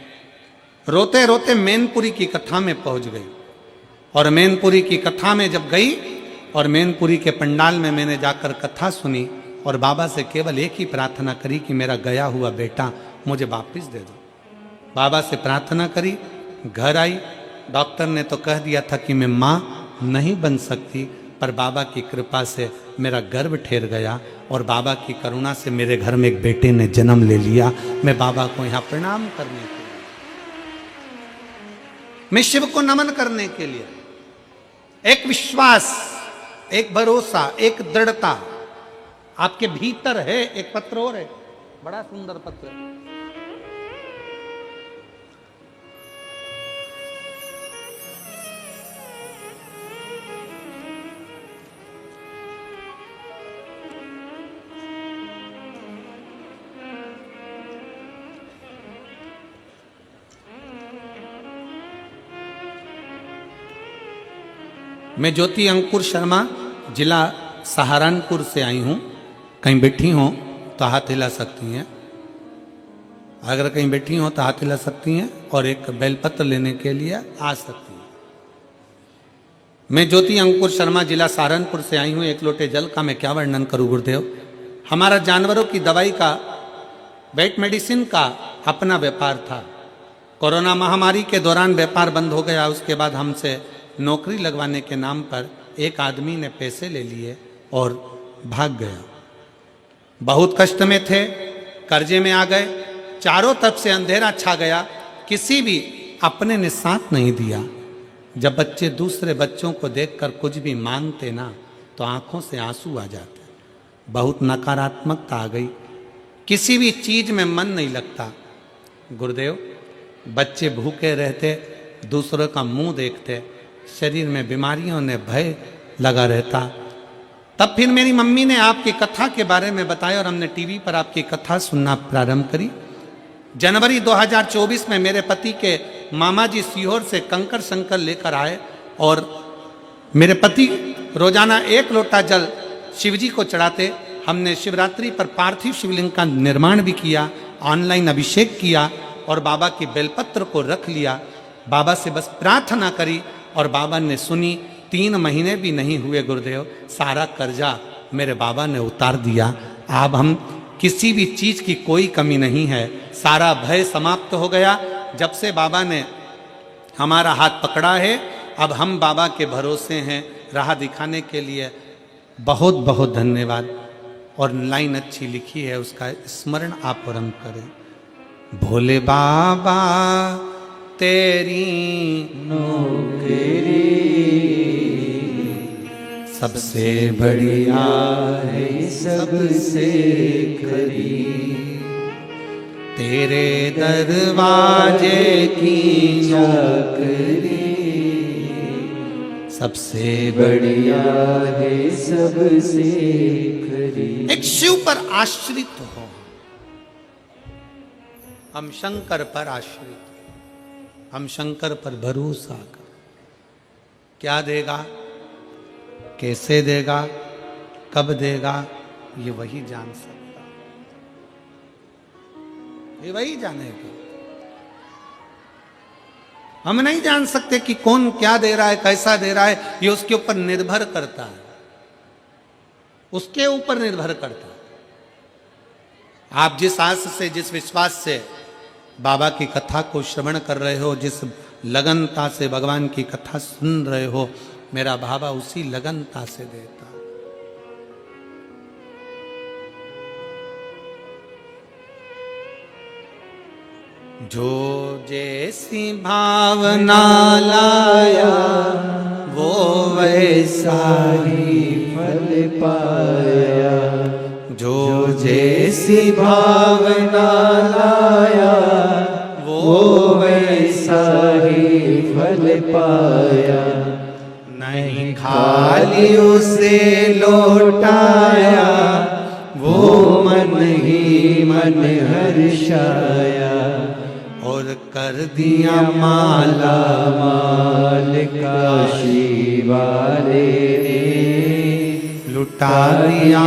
[SPEAKER 1] रोते रोते मैनपुरी की कथा में पहुंच गई। और मैनपुरी की कथा में जब गई और मैनपुरी के पंडाल में मैंने जाकर कथा सुनी, और बाबा से केवल एक ही प्रार्थना करी कि मेरा गया हुआ बेटा मुझे वापस दे दो। बाबा से प्रार्थना करी, घर आई। डॉक्टर ने तो कह दिया था कि मैं माँ नहीं बन सकती, पर बाबा की कृपा से मेरा गर्भ ठहर गया, और बाबा की करुणा से मेरे घर में एक बेटे ने जन्म ले लिया। मैं बाबा को यहाँ प्रणाम करने के लिए, मैं शिव को नमन करने के लिए, एक विश्वास, एक भरोसा, एक दृढ़ता आपके भीतर है। एक पत्र और है, बड़ा सुंदर पत्र है। मैं ज्योति अंकुर शर्मा, जिला सहारनपुर से आई हूँ। कहीं बैठी हो तो हाथ हिला सकती हैं, अगर कहीं बैठी हो तो हाथ हिला सकती हैं, और एक बेलपत्र लेने के लिए आ सकती हैं। मैं ज्योति अंकुर शर्मा, जिला सहारनपुर से आई हूँ। एक लोटे जल का मैं क्या वर्णन करूँ गुरुदेव। हमारा जानवरों की दवाई का, वेट मेडिसिन का अपना व्यापार था। कोरोना महामारी के दौरान व्यापार बंद हो गया। उसके बाद हमसे नौकरी लगवाने के नाम पर एक आदमी ने पैसे ले लिए और भाग गया। बहुत कष्ट में थे, कर्जे में आ गए, चारों तरफ से अंधेरा छा गया, किसी भी अपने ने साथ नहीं दिया। जब बच्चे दूसरे बच्चों को देखकर कुछ भी मांगते ना, तो आंखों से आंसू आ जाते। बहुत नकारात्मकता आ गई, किसी भी चीज में मन नहीं लगता। गुरुदेव, बच्चे भूखे रहते, दूसरों का मुंह देखते, शरीर में बीमारियों ने भय लगा रहता। तब फिर मेरी मम्मी ने आपकी कथा के बारे में बताया और हमने टीवी पर आपकी कथा सुनना प्रारंभ करी। जनवरी 2024 में मेरे पति के मामा जी सीहोर से कंकर शंकर लेकर आए और मेरे पति रोजाना 1 लोटा जल शिवजी को चढ़ाते। हमने शिवरात्रि पर पार्थिव शिवलिंग का निर्माण भी किया, ऑनलाइन अभिषेक किया और बाबा की बेलपत्र को रख लिया। बाबा से बस प्रार्थना करी और बाबा ने सुनी। 3 महीने भी नहीं हुए गुरुदेव, सारा कर्जा मेरे बाबा ने उतार दिया। अब हम किसी भी चीज की कोई कमी नहीं है, सारा भय समाप्त हो गया। जब से बाबा ने हमारा हाथ पकड़ा है, अब हम बाबा के भरोसे हैं राह दिखाने के लिए। बहुत बहुत धन्यवाद। और लाइन अच्छी लिखी है, उसका स्मरण आप और हम करें। भोले बाबा तेरी नौकरी सबसे बढ़िया है, सबसे खरी, तेरे दरवाजे की चाकरी सबसे बढ़िया है, सबसे खरी। एक शिव पर आश्रित हो, हम शंकर पर आश्रित, हम शंकर पर भरोसा कर। क्या देगा, कैसे देगा, कब देगा, ये वही जान सकता, ये वही जानेगा। हम नहीं जान सकते कि कौन क्या दे रहा है, कैसा दे रहा है। ये उसके ऊपर निर्भर करता है, उसके ऊपर निर्भर करता है। आप जिस आस से, जिस विश्वास से बाबा की कथा को श्रवण कर रहे हो, जिस लगनता से भगवान की कथा सुन रहे हो, मेरा बाबा उसी लगनता से देता। जो जैसी भावना लाया वो वैसा ही फल पाया। जो जैसी भावना लाया वो वैसा ही फल पाया। नहीं खाली उसे लौटाया, वो मन ही मन हर्षाया। और कर दिया माला माल काशी वाले ने, लुटा दिया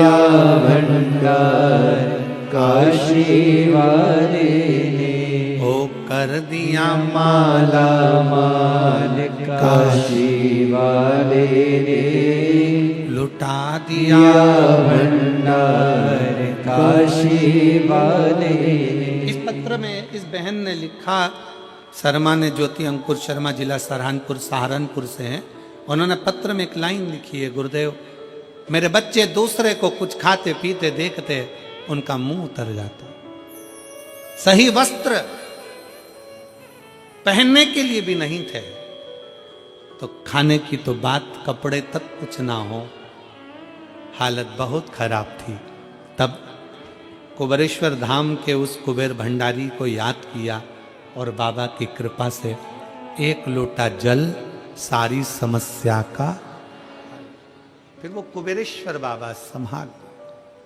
[SPEAKER 1] भंडार काशी वाले ने। ओ कर दिया माला माल काशी वाले ने, लुटा दिया भंडार काशी वाले ने। इस पत्र में इस बहन ने लिखा, शर्मा ने, ज्योति अंकुर शर्मा, जिला सहारनपुर से हैं। उन्होंने पत्र में एक लाइन लिखी है, गुरुदेव मेरे बच्चे दूसरे को कुछ खाते पीते देखते उनका मुंह उतर जाता। सही वस्त्र पहनने के लिए भी नहीं थे, तो खाने की तो बात, कपड़े तक कुछ ना हो। हालत बहुत खराब थी। तब कुबेरेश्वर धाम के उस कुबेर भंडारी को याद किया और बाबा की कृपा से 1 लोटा जल सारी समस्या का। फिर वो कुबेरेश्वर बाबा संभाल,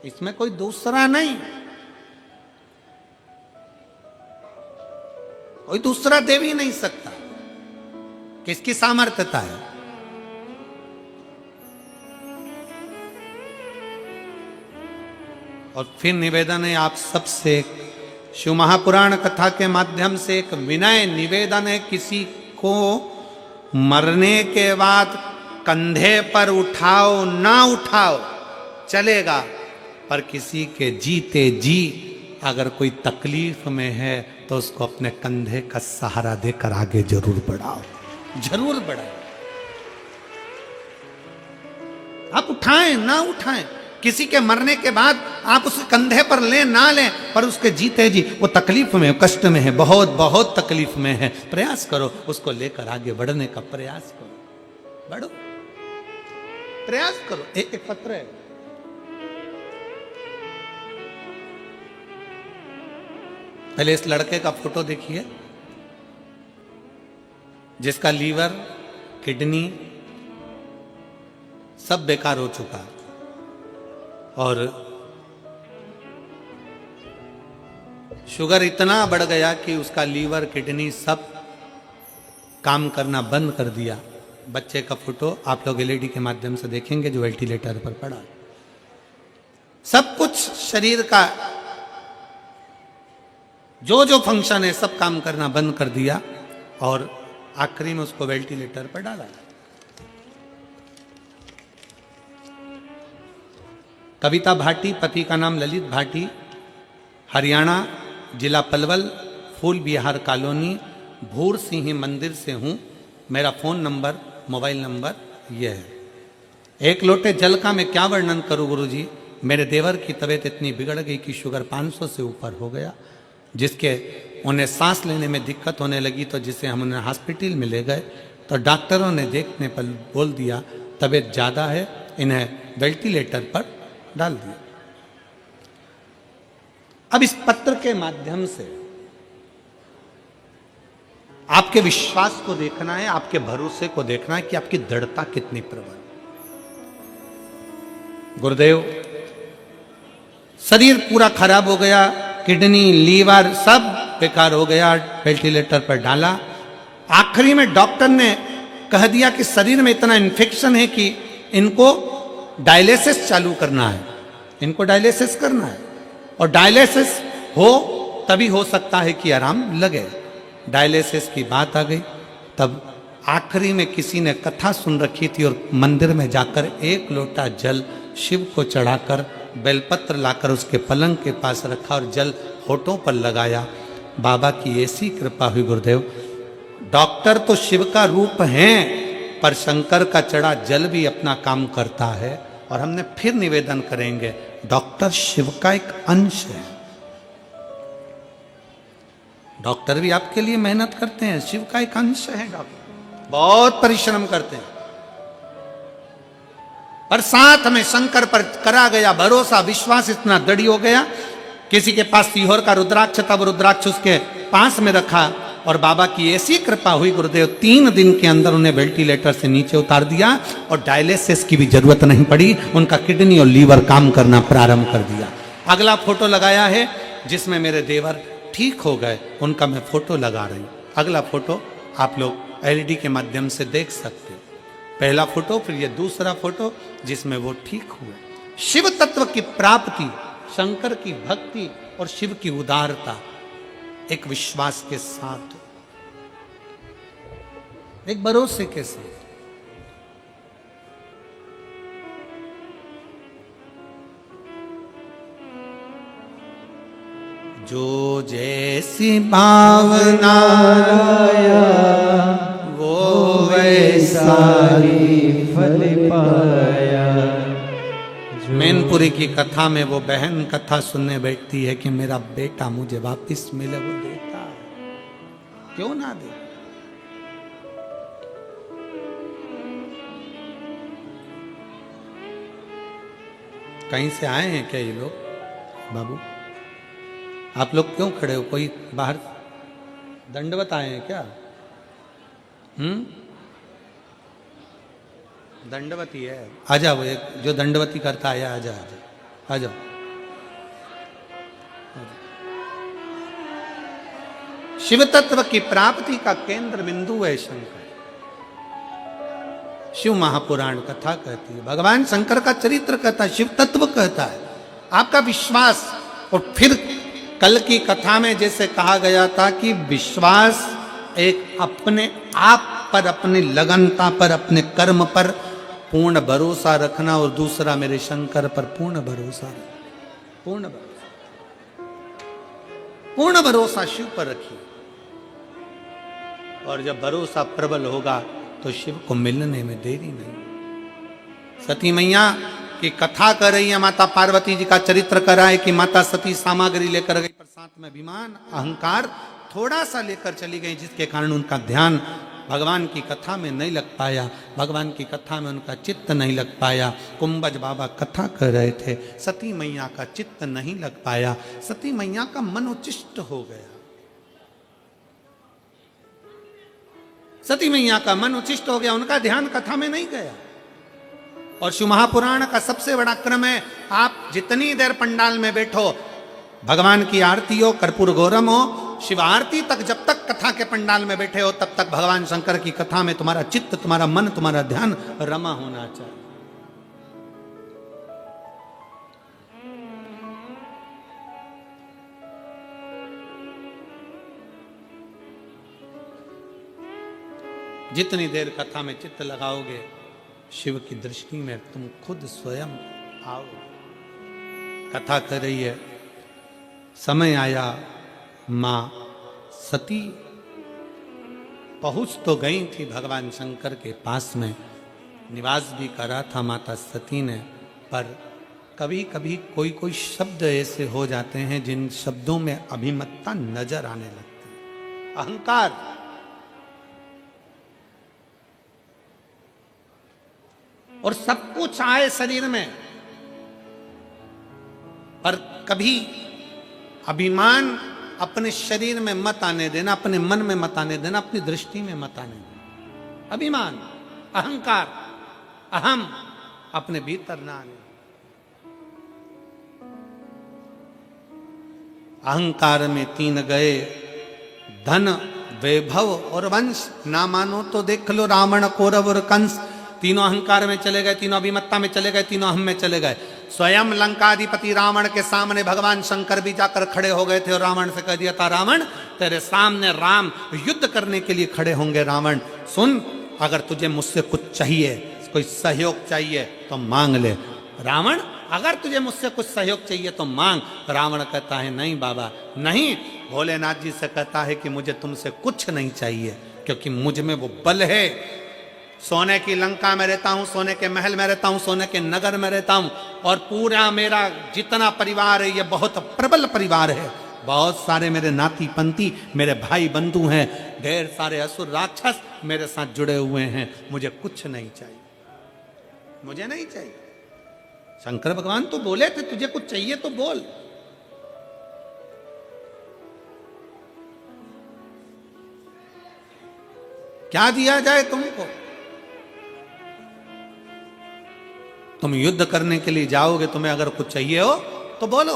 [SPEAKER 1] इसमें कोई दूसरा नहीं, कोई दूसरा देव ही नहीं सकता। किसकी सामर्थ्यता है। और फिर निवेदन है आप सबसे, शिव महापुराण कथा के माध्यम से एक विनय निवेदन है, किसी को मरने के बाद कंधे पर उठाओ ना उठाओ चलेगा, पर किसी के जीते जी अगर कोई तकलीफ में है तो उसको अपने कंधे का सहारा देकर आगे जरूर बढ़ाओ, जरूर बढ़ाओ। आप उठाएं ना उठाएं, किसी के मरने के बाद आप उसे कंधे पर लें ना लें, पर उसके जीते जी वो तकलीफ में, कष्ट में है, बहुत बहुत तकलीफ में है, प्रयास करो उसको लेकर आगे बढ़ने का प्रयास करो, बढ़ो, प्रयास करो। एक पत्र है, पहले इस लड़के का फोटो देखिए जिसका लीवर, किडनी सब बेकार हो चुका, और शुगर इतना बढ़ गया कि उसका लीवर किडनी सब काम करना बंद कर दिया। बच्चे का फोटो आप लोग एलईडी के माध्यम से देखेंगे जो वेंटिलेटर पर पड़ा। सब कुछ शरीर का जो जो फंक्शन है सब काम करना बंद कर दिया और आखिरी में उसको वेंटिलेटर पर डाला। कविता भाटी, पति का नाम ललित भाटी, हरियाणा, जिला पलवल, फूल विहार कॉलोनी, भूर सिंह मंदिर से हूं। मेरा फोन नंबर, मोबाइल नंबर यह है। एक लोटे जल का मैं क्या वर्णन करूं गुरुजी। मेरे देवर की तबीयत इतनी बिगड़ गई कि शुगर 500 से ऊपर हो गया, जिसके उन्हें सांस लेने में दिक्कत होने लगी। तो जिसे हम उन्हें हॉस्पिटल में ले गए तो डॉक्टरों ने देखने पर बोल दिया तबीयत ज़्यादा है, इन्हें वेंटिलेटर पर डाल दिया। अब इस पत्र के माध्यम से आपके विश्वास को देखना है, आपके भरोसे को देखना है कि आपकी दृढ़ता कितनी प्रबल। गुरुदेव, शरीर पूरा खराब हो गया, किडनी, लीवर सब बेकार हो गया, वेंटिलेटर पर डाला। आखिरी में डॉक्टर ने कह दिया कि शरीर में इतना इन्फेक्शन है कि इनको डायलिसिस चालू करना है, इनको डायलिसिस करना है और डायलिसिस हो तभी हो सकता है कि आराम लगे। डायलिसिस की बात आ गई। तब आखिरी में किसी ने कथा सुन रखी थी और मंदिर में जाकर एक लोटा जल शिव को चढ़ाकर बेलपत्र लाकर उसके पलंग के पास रखा और जल होठों पर लगाया। बाबा की ऐसी कृपा हुई गुरुदेव। डॉक्टर तो शिव का रूप हैं, पर शंकर का चढ़ा जल भी अपना काम करता है। और हमने फिर निवेदन करेंगे, डॉक्टर शिव का एक अंश है। डॉक्टर भी आपके लिए मेहनत करते हैं, शिव का एक अंश है। डॉक्टर बहुत परिश्रम करते हैं, पर साथ में शंकर पर करा गया भरोसा, विश्वास इतना दृढ़ हो गया। किसी के पास सीहोर का रुद्राक्ष था, वो रुद्राक्ष उसके पास में रखा और बाबा की ऐसी कृपा हुई गुरुदेव, 3 दिन के अंदर उन्हें वेंटिलेटर से नीचे उतार दिया और डायलिसिस की भी जरूरत नहीं पड़ी। उनका किडनी और लीवर काम करना प्रारंभ कर दिया। अगला फोटो लगाया है जिसमें मेरे देवर ठीक हो गए, उनका मैं फोटो लगा रही हूं। अगला फोटो आप लोग एलईडी के माध्यम से देख सकते हो। पहला फोटो, फिर ये दूसरा फोटो जिसमें वो ठीक हुए। शिव तत्व की प्राप्ति, शंकर की भक्ति और शिव की उदारता एक विश्वास के साथ, एक भरोसे के साथ। जो जैसी भावना लाया वो वैसा ही फल पाया। मैनपुरी की कथा में वो बहन कथा सुनने बैठती है कि मेरा बेटा मुझे वापस मिले, वो देता है, क्यों ना दे। कहीं से आए हैं क्या ये लोग बाबू? आप लोग क्यों खड़े हो? कोई बाहर दंडवत आए हैं क्या? दंडवती है, आ जाओ। एक जो दंडवती करता है आ जाओ, आ जाओ। शिव तत्व की प्राप्ति का केंद्र बिंदु है शंकर। शिव महापुराण कथा कहती है, भगवान शंकर का चरित्र कहता है, शिव तत्व कहता है। आपका विश्वास। और फिर कल की कथा में जैसे कहा गया था कि विश्वास एक अपने आप पर, अपनी लगनता पर, अपने कर्म पर पूर्ण भरोसा रखना, और दूसरा मेरे शंकर पर पूर्ण भरोसा, पूर्ण भरोसा, पूर्ण भरोसा शिव पर रखिए। और जब भरोसा प्रबल होगा तो शिव को मिलने में देरी नहीं। सती मैया की कथा कर रही है, माता पार्वती जी का चरित्र कर रहा है कि माता सती सामग्री लेकर गई, पर साथ में अभिमान, अहंकार थोड़ा सा लेकर चली गई, जिसके कारण उनका ध्यान भगवान की कथा में नहीं लग पाया, भगवान की कथा में उनका चित्त नहीं लग पाया। कुंभज बाबा कथा कर रहे थे, सती मैया का चित्त नहीं लग पाया, सती मैया का मन उच्चिष्ट हो गया। सती मैया का मन उच्चिष्ट हो गया, उनका ध्यान कथा में नहीं गया। और शिव महापुराण का सबसे बड़ा क्रम है, आप जितनी देर पंडाल में बैठो, भगवान की आरती हो, कर्पूर गौरम हो, शिव आरती तक जब तक कथा के पंडाल में बैठे हो तब तक भगवान शंकर की कथा में तुम्हारा चित्त, तुम्हारा मन, तुम्हारा ध्यान रमा होना चाहिए। जितनी देर कथा में चित्त लगाओगे, शिव की दृष्टि में तुम खुद स्वयं आओ। कथा कर रही है, समय आया मां सती पहुंच तो गई थी भगवान शंकर के पास में, निवास भी करा था माता सती ने, पर कभी कभी कोई कोई शब्द ऐसे हो जाते हैं जिन शब्दों में अभिमतता नजर आने लगती है, अहंकार। और सब कुछ आए शरीर में, पर कभी अभिमान अपने शरीर में मत आने देना, अपने मन में मत आने देना, अपनी दृष्टि में मत आने देना। अभिमान, अहंकार, अहम अपने भीतर ना आने। अहंकार में तीन गए, धन, वैभव और वंश। ना मानो तो देख लो रावण, कौरव और कंस, तीनों अहंकार में चले गए, तीनों अभिमत्ता में चले गए, तीनों अहम में चले गए। स्वयं लंकाधिपति रावण के सामने भगवान शंकर भी जाकर खड़े हो गए थे और रावण से कह दिया था, रावण तेरे सामने राम युद्ध करने के लिए खड़े होंगे। रावण सुन, अगर तुझे मुझसे कुछ चाहिए, कोई सहयोग चाहिए तो मांग ले। रावण अगर तुझे मुझसे कुछ सहयोग चाहिए तो मांग। रावण कहता है नहीं बाबा नहीं। भोलेनाथ जी से कहता है कि मुझे तुमसे कुछ नहीं चाहिए, क्योंकि मुझ में वो बल है। सोने की लंका में रहता हूं, सोने के महल में रहता हूं, सोने के नगर में रहता हूं, और पूरा मेरा जितना परिवार है ये बहुत प्रबल परिवार है। बहुत सारे मेरे नाती पंती, मेरे भाई बंधु हैं, ढेर सारे असुर राक्षस मेरे साथ जुड़े हुए हैं। मुझे कुछ नहीं चाहिए, मुझे नहीं चाहिए। शंकर भगवान तो बोले थे तुझे कुछ चाहिए तो बोल। क्या दिया जाए तुमको? तुम युद्ध करने के लिए जाओगे, तुम्हें अगर कुछ चाहिए हो तो बोलो।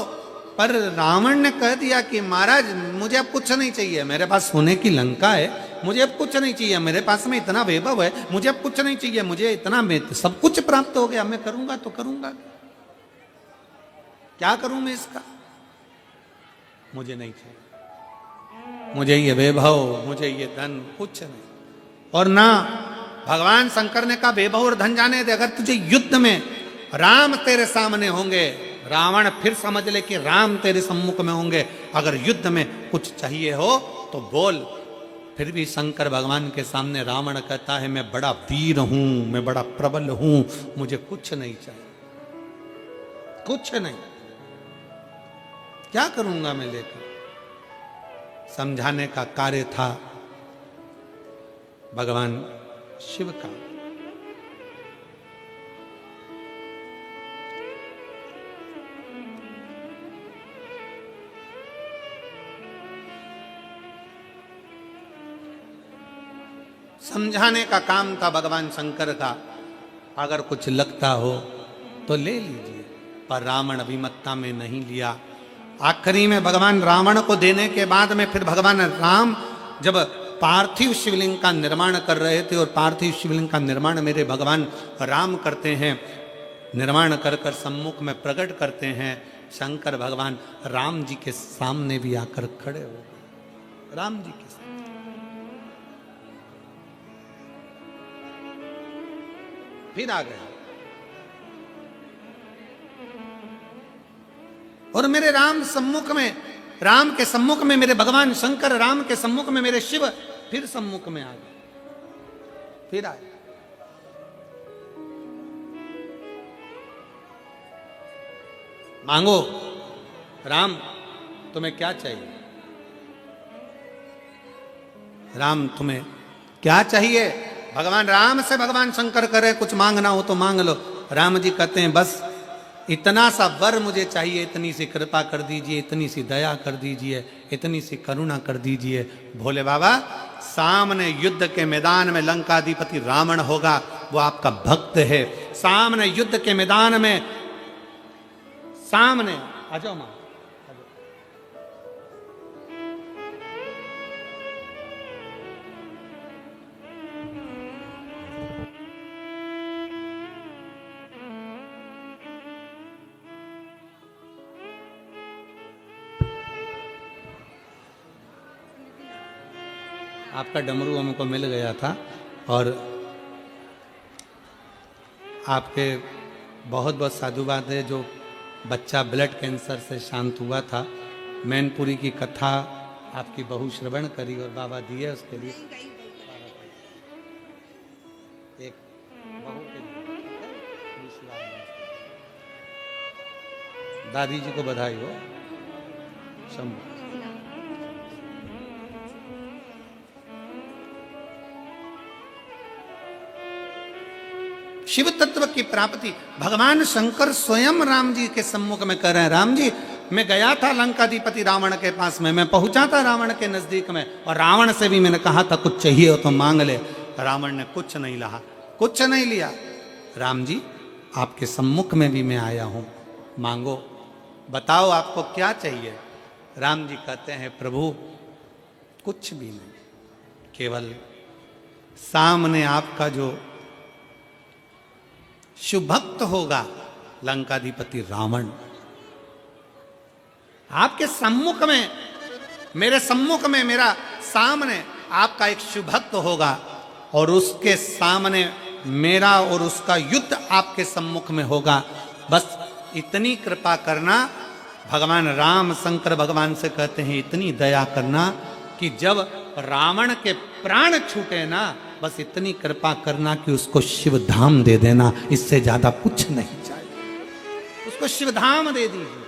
[SPEAKER 1] पर रावण ने कह दिया कि महाराज मुझे अब कुछ नहीं चाहिए, मेरे पास सोने की लंका है, मुझे अब कुछ नहीं चाहिए, मेरे पास में इतना वैभव है, मुझे अब कुछ नहीं चाहिए, मुझे इतना सब कुछ प्राप्त हो गया, मैं करूंगा तो करूंगा, क्या करूं मैं इसका? मुझे नहीं चाहिए, मुझे ये वैभव, मुझे ये धन, कुछ नहीं। और ना भगवान शंकर ने कहा वैभव और धन जाने दे, अगर तुझे युद्ध में राम तेरे सामने होंगे, रावण फिर समझ ले कि राम तेरे सम्मुख में होंगे, अगर युद्ध में कुछ चाहिए हो तो बोल। फिर भी शंकर भगवान के सामने रावण कहता है मैं बड़ा वीर हूं, मैं बड़ा प्रबल हूं, मुझे कुछ नहीं चाहिए, कुछ नहीं, क्या करूंगा मैं लेकर? समझाने का कार्य था भगवान शिव का। समझाने का काम था भगवान शंकर का। अगर कुछ लगता हो तो ले लीजिए, पर रावण अभिमत्ता में नहीं लिया। आखिरी में भगवान रावण को देने के बाद में फिर भगवान राम जब पार्थिव शिवलिंग का निर्माण कर रहे थे, और पार्थिव शिवलिंग का निर्माण मेरे भगवान राम करते हैं, निर्माण कर कर सम्मुख में प्रकट करते हैं। शंकर भगवान राम जी के सामने भी आकर खड़े हो गए, राम जी के सामने। फिर आ गए और मेरे राम सम्मुख में, राम के सम्मुख में मेरे भगवान शंकर, राम के सम्मुख में मेरे शिव फिर सम्मुख में आ गए, फिर आए। मांगो राम तुम्हें क्या चाहिए? राम तुम्हें क्या चाहिए? भगवान राम से भगवान शंकर करे कुछ मांगना हो तो मांग लो। राम जी कहते हैं बस इतना सा वर मुझे चाहिए, इतनी सी कृपा कर दीजिए, इतनी सी दया कर दीजिए, इतनी सी करुणा कर दीजिए। भोले बाबा सामने युद्ध के मैदान में लंकाधिपति रावण होगा, वो आपका भक्त है। सामने युद्ध के मैदान में, सामने आ जाओ मां, आपका डमरू हमको मिल गया था और आपके बहुत बहुत साधुवाद है। जो बच्चा ब्लड कैंसर से शांत हुआ था, मैनपुरी की कथा आपकी बहू श्रवण करी और बाबा दिए उसके लिए एक बहू के दादी जी को बधाई हो। शंभू शिव तत्व की प्राप्ति भगवान शंकर स्वयं राम जी के सम्मुख में कर रहे हैं। राम जी, मैं गया था लंकाधिपति रावण के पास में, मैं पहुंचा था रावण के नजदीक में और रावण से भी मैंने कहा था कुछ चाहिए हो तो मांग ले। रावण ने कुछ नहीं लहा, कुछ नहीं लिया। राम जी, आपके सम्मुख में भी मैं आया हूं, मांगो, बताओ आपको क्या चाहिए। राम जी कहते हैं प्रभु कुछ भी नहीं, केवल सामने आपका जो शुभ भक्त होगा लंकाधिपति रावण, आपके सम्मुख में, मेरे सम्मुख में, मेरा सामने आपका एक शुभ भक्त होगा और उसके सामने मेरा और उसका युद्ध आपके सम्मुख में होगा। बस इतनी कृपा करना। भगवान राम शंकर भगवान से कहते हैं इतनी दया करना कि जब रावण के प्राण छूटे ना, बस इतनी कृपा करना कि उसको शिव धाम दे देना, इससे ज्यादा कुछ नहीं चाहिए। उसको शिव धाम दे दीजिए,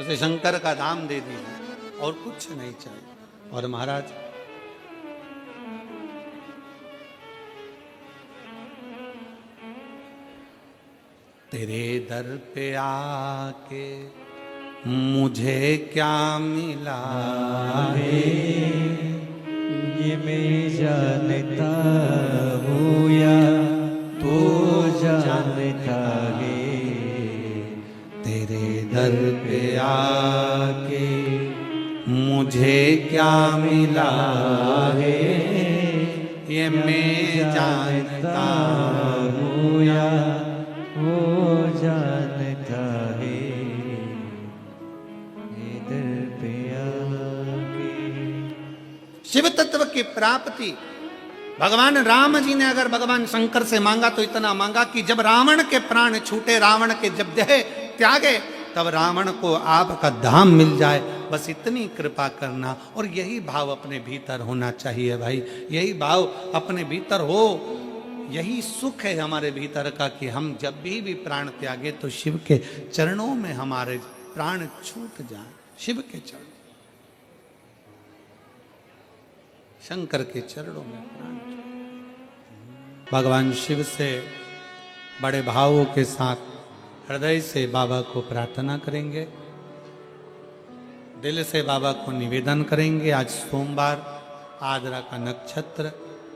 [SPEAKER 1] उसे शंकर का धाम दे दीजिए और कुछ नहीं चाहिए। और महाराज तेरे दर पे आके मुझे क्या मिला है,
[SPEAKER 2] ये मैं जानता हूँ या तो जानता है।
[SPEAKER 1] तेरे दर पे आके मुझे क्या मिला है, ये मैं जानता
[SPEAKER 2] हूँ या वो जानता है। इधर पे आके
[SPEAKER 1] शिव तत्व की प्राप्ति भगवान राम जी ने अगर भगवान शंकर से मांगा तो इतना मांगा कि जब रावण के प्राण छूटे, रावण के जब देह त्यागे, तब रावण को आपका धाम मिल जाए। बस इतनी कृपा करना। और यही भाव अपने भीतर होना चाहिए भाई, यही भाव अपने भीतर हो। यही सुख है हमारे भीतर का कि हम जब भी प्राण त्यागे तो शिव के चरणों में हमारे प्राण छूट जाए। शिव के चरण, शंकर के चरणों में प्राण। भगवान शिव से बड़े भावों के साथ हृदय से बाबा को प्रार्थना करेंगे, दिल से बाबा को निवेदन करेंगे। आज सोमवार, आद्रा का नक्षत्र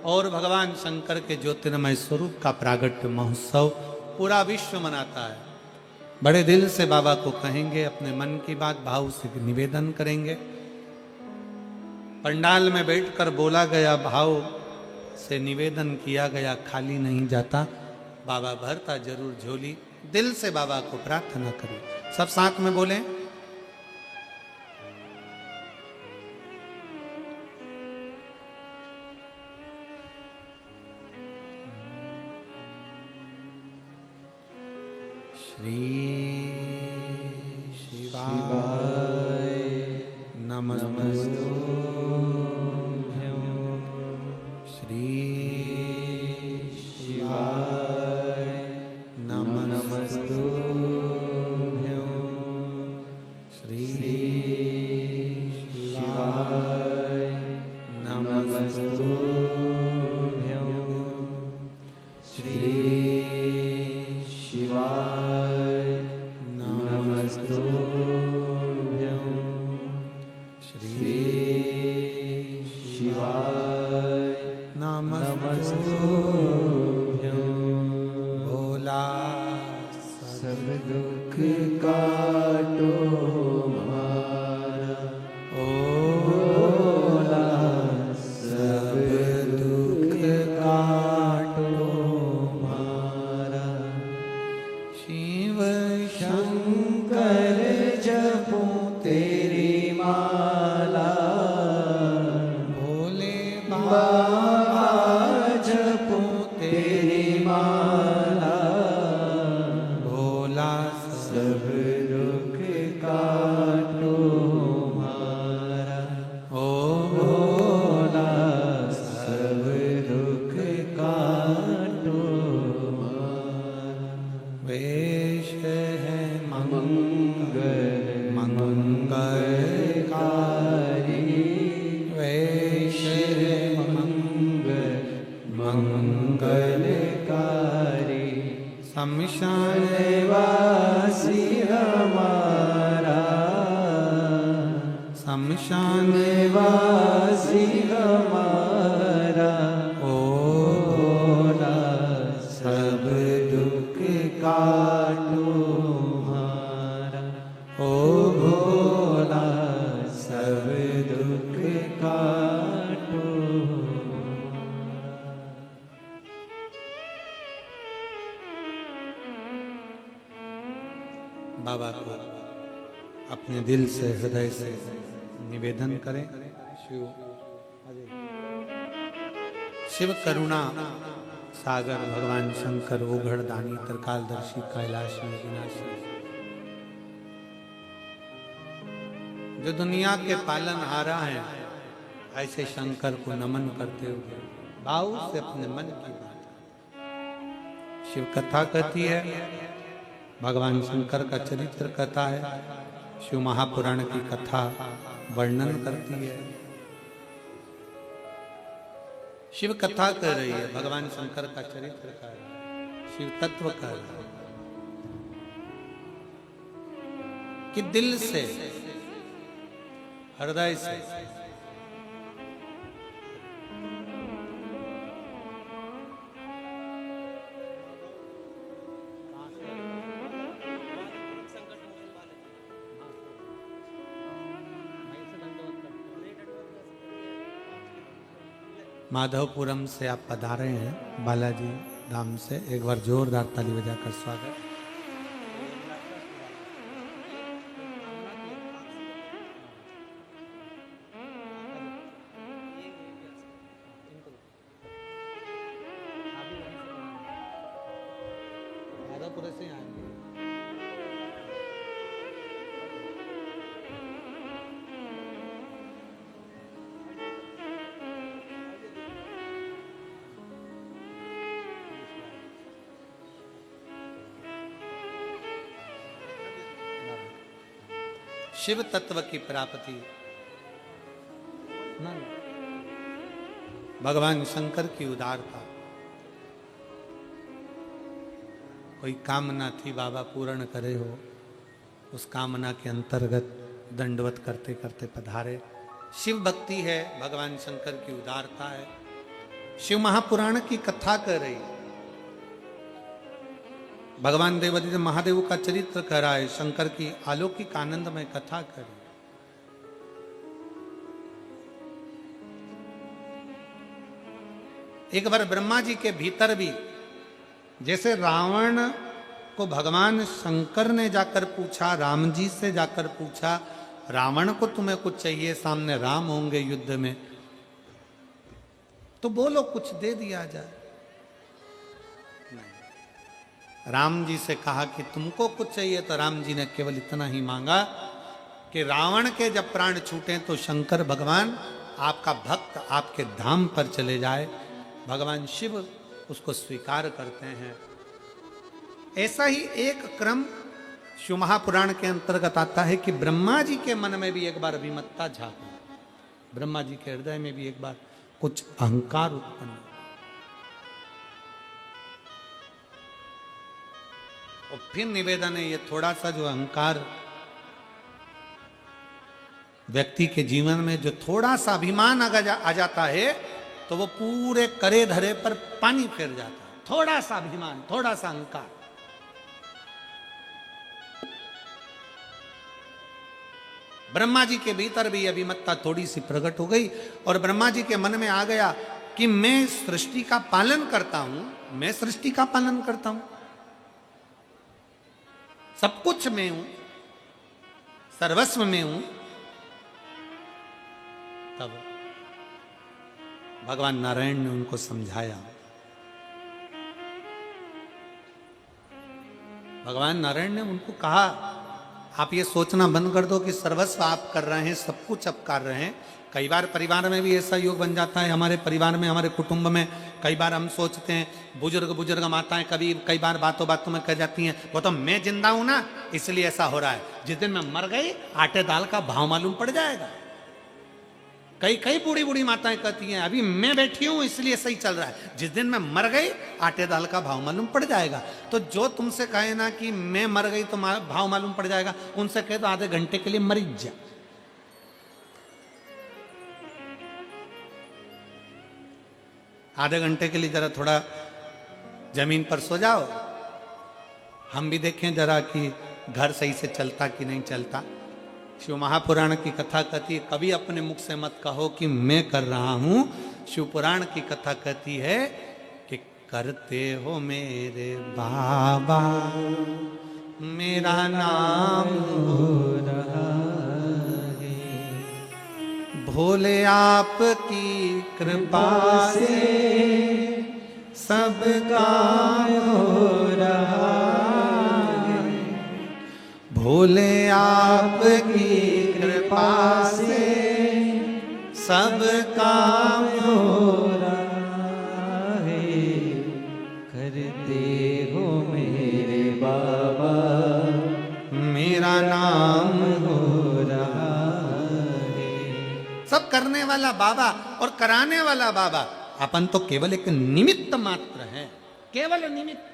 [SPEAKER 1] और भगवान शंकर के ज्योतिर्मय स्वरूप का प्रागट्य महोत्सव पूरा विश्व मनाता है। बड़े दिल से बाबा को कहेंगे, अपने मन की बात भाव से निवेदन करेंगे। पंडाल में बैठकर बोला गया भाव से निवेदन किया गया खाली नहीं जाता, बाबा भरता जरूर झोली। दिल से बाबा को प्रार्थना करें, सब साथ में बोलें। श्री शिवाय नमस्तु, श्री शिवाय नमस्तु, श्री शिवाय नमस्तु, श्री शिवाय नमस्तु, श्री
[SPEAKER 2] तेरी माला
[SPEAKER 1] भोले
[SPEAKER 2] बाबा जपूं तेरी माला
[SPEAKER 1] भोला
[SPEAKER 2] सब दुख काटो मारा
[SPEAKER 1] ओ
[SPEAKER 2] भोला सब दुख काटो मारा
[SPEAKER 1] वेश है
[SPEAKER 2] मंगल
[SPEAKER 1] मंगलकारी वेश है
[SPEAKER 2] मंगल मंगलकारी
[SPEAKER 1] शमशान
[SPEAKER 2] वासी हमारा
[SPEAKER 1] शमशान
[SPEAKER 2] वासी हमारा
[SPEAKER 1] ओ
[SPEAKER 2] भोला सब दुख काटो हमारा
[SPEAKER 1] ओ
[SPEAKER 2] भोला सब दुख काटो
[SPEAKER 1] बाबा को अपने दिल से हृदय से निवेदन करें। शिव करुणा सागर भगवान शंकर ओघड़ दानी त्रिकालदर्शी कैलाश में विनाशी जो दुनिया के पालन हारा है ऐसे शंकर को नमन करते हुए भाव से अपने मन की बात शिव कथा कहती है, भगवान शंकर का चरित्र कथा है, शिव महापुराण की कथा वर्णन करती है। शिव कथा कह रही है, भगवान शंकर का चरित्र कह रहा है, शिव तत्व कह रहा है कि दिल से हृदय से माधवपुरम से आप पधारे हैं बालाजी धाम से, एक बार जोरदार ताली बजाकर स्वागत। माधवपुर से आएंगे शिव तत्व की प्राप्ति भगवान शंकर की उदारता। कोई कामना थी बाबा पूर्ण करे हो, उस कामना के अंतर्गत दंडवत करते करते पधारे। शिव भक्ति है, भगवान शंकर की उदारता है। शिव महापुराण की कथा कर रही है, भगवान देवादिदेव महादेव का चरित्र कह रहा है, शंकर की अलौकिक आनंदमय कथा कर रही है। एक बार ब्रह्मा जी के भीतर भी जैसे रावण को भगवान शंकर ने जाकर पूछा, राम जी से जाकर पूछा, रावण को तुम्हें कुछ चाहिए, सामने राम होंगे युद्ध में, तो बोलो कुछ दे दिया जाए। राम जी से कहा कि तुमको कुछ चाहिए, तो राम जी ने केवल इतना ही मांगा कि रावण के जब प्राण छूटे तो शंकर भगवान आपका भक्त आपके धाम पर चले जाए। भगवान शिव उसको स्वीकार करते हैं। ऐसा ही एक क्रम शिव महापुराण के अंतर्गत आता है कि ब्रह्मा जी के मन में भी एक बार अभिमत्ता झांकी, ब्रह्मा जी के हृदय में भी एक बार कुछ अहंकार उत्पन्न। और फिर निवेदन है, ये थोड़ा सा जो अहंकार व्यक्ति के जीवन में जो थोड़ा सा अभिमान आ जाता है तो वो पूरे करे धरे पर पानी फेर जाता है। थोड़ा सा अभिमान, थोड़ा सा अहंकार। ब्रह्मा जी के भीतर भी अभिमत्ता थोड़ी सी प्रकट हो गई और ब्रह्मा जी के मन में आ गया कि मैं सृष्टि का पालन करता हूं, मैं सृष्टि का पालन करता हूं, सब कुछ मैं हूं, सर्वस्व में हूं, तब भगवान नारायण ने उनको समझाया। भगवान नारायण ने उनको कहा, आप ये सोचना बंद कर दो कि सर्वस्व आप कर रहे हैं, सब कुछ आप कर रहे हैं। कई बार परिवार में भी ऐसा योग बन जाता है, हमारे परिवार में, हमारे कुटुंब में कई बार हम सोचते हैं, बुजुर्ग माताएं कई बार बातों बातों में कह जाती हैं, वो तो मैं जिंदा हूं ना इसलिए ऐसा हो रहा है, जिस दिन मैं मर गई आटे दाल का भाव मालूम पड़ जाएगा। कई बूढ़ी बूढ़ी माताएं कहती हैं, अभी मैं बैठी हूं इसलिए सही चल रहा है, जिस दिन मैं मर गई आटे दाल का भाव मालूम पड़ जाएगा। तो जो तुमसे कहे ना कि मैं मर गई तो भाव मालूम पड़ जाएगा, उनसे कहे तो आधे घंटे के लिए मर जा। आधे घंटे के लिए जरा थोड़ा जमीन पर सो जाओ, हम भी देखें जरा कि घर सही से चलता कि नहीं चलता। शिव महापुराण की कथा कहती है, कभी अपने मुख से मत कहो कि मैं कर रहा हूं। शिव पुराण की कथा कहती है कि करते हो मेरे बाबा, मेरा नाम हो रहा है, भोले आपकी कृपा से सब काम हो रहा है, भोले आपकी कृपा से सब काम हो रहा है,
[SPEAKER 2] करते हो मेरे बाबा,
[SPEAKER 1] मेरा नाम
[SPEAKER 2] हो रहा है।
[SPEAKER 1] सब करने वाला बाबा और कराने वाला बाबा, अपन तो केवल एक निमित्त मात्र है, केवल निमित्त।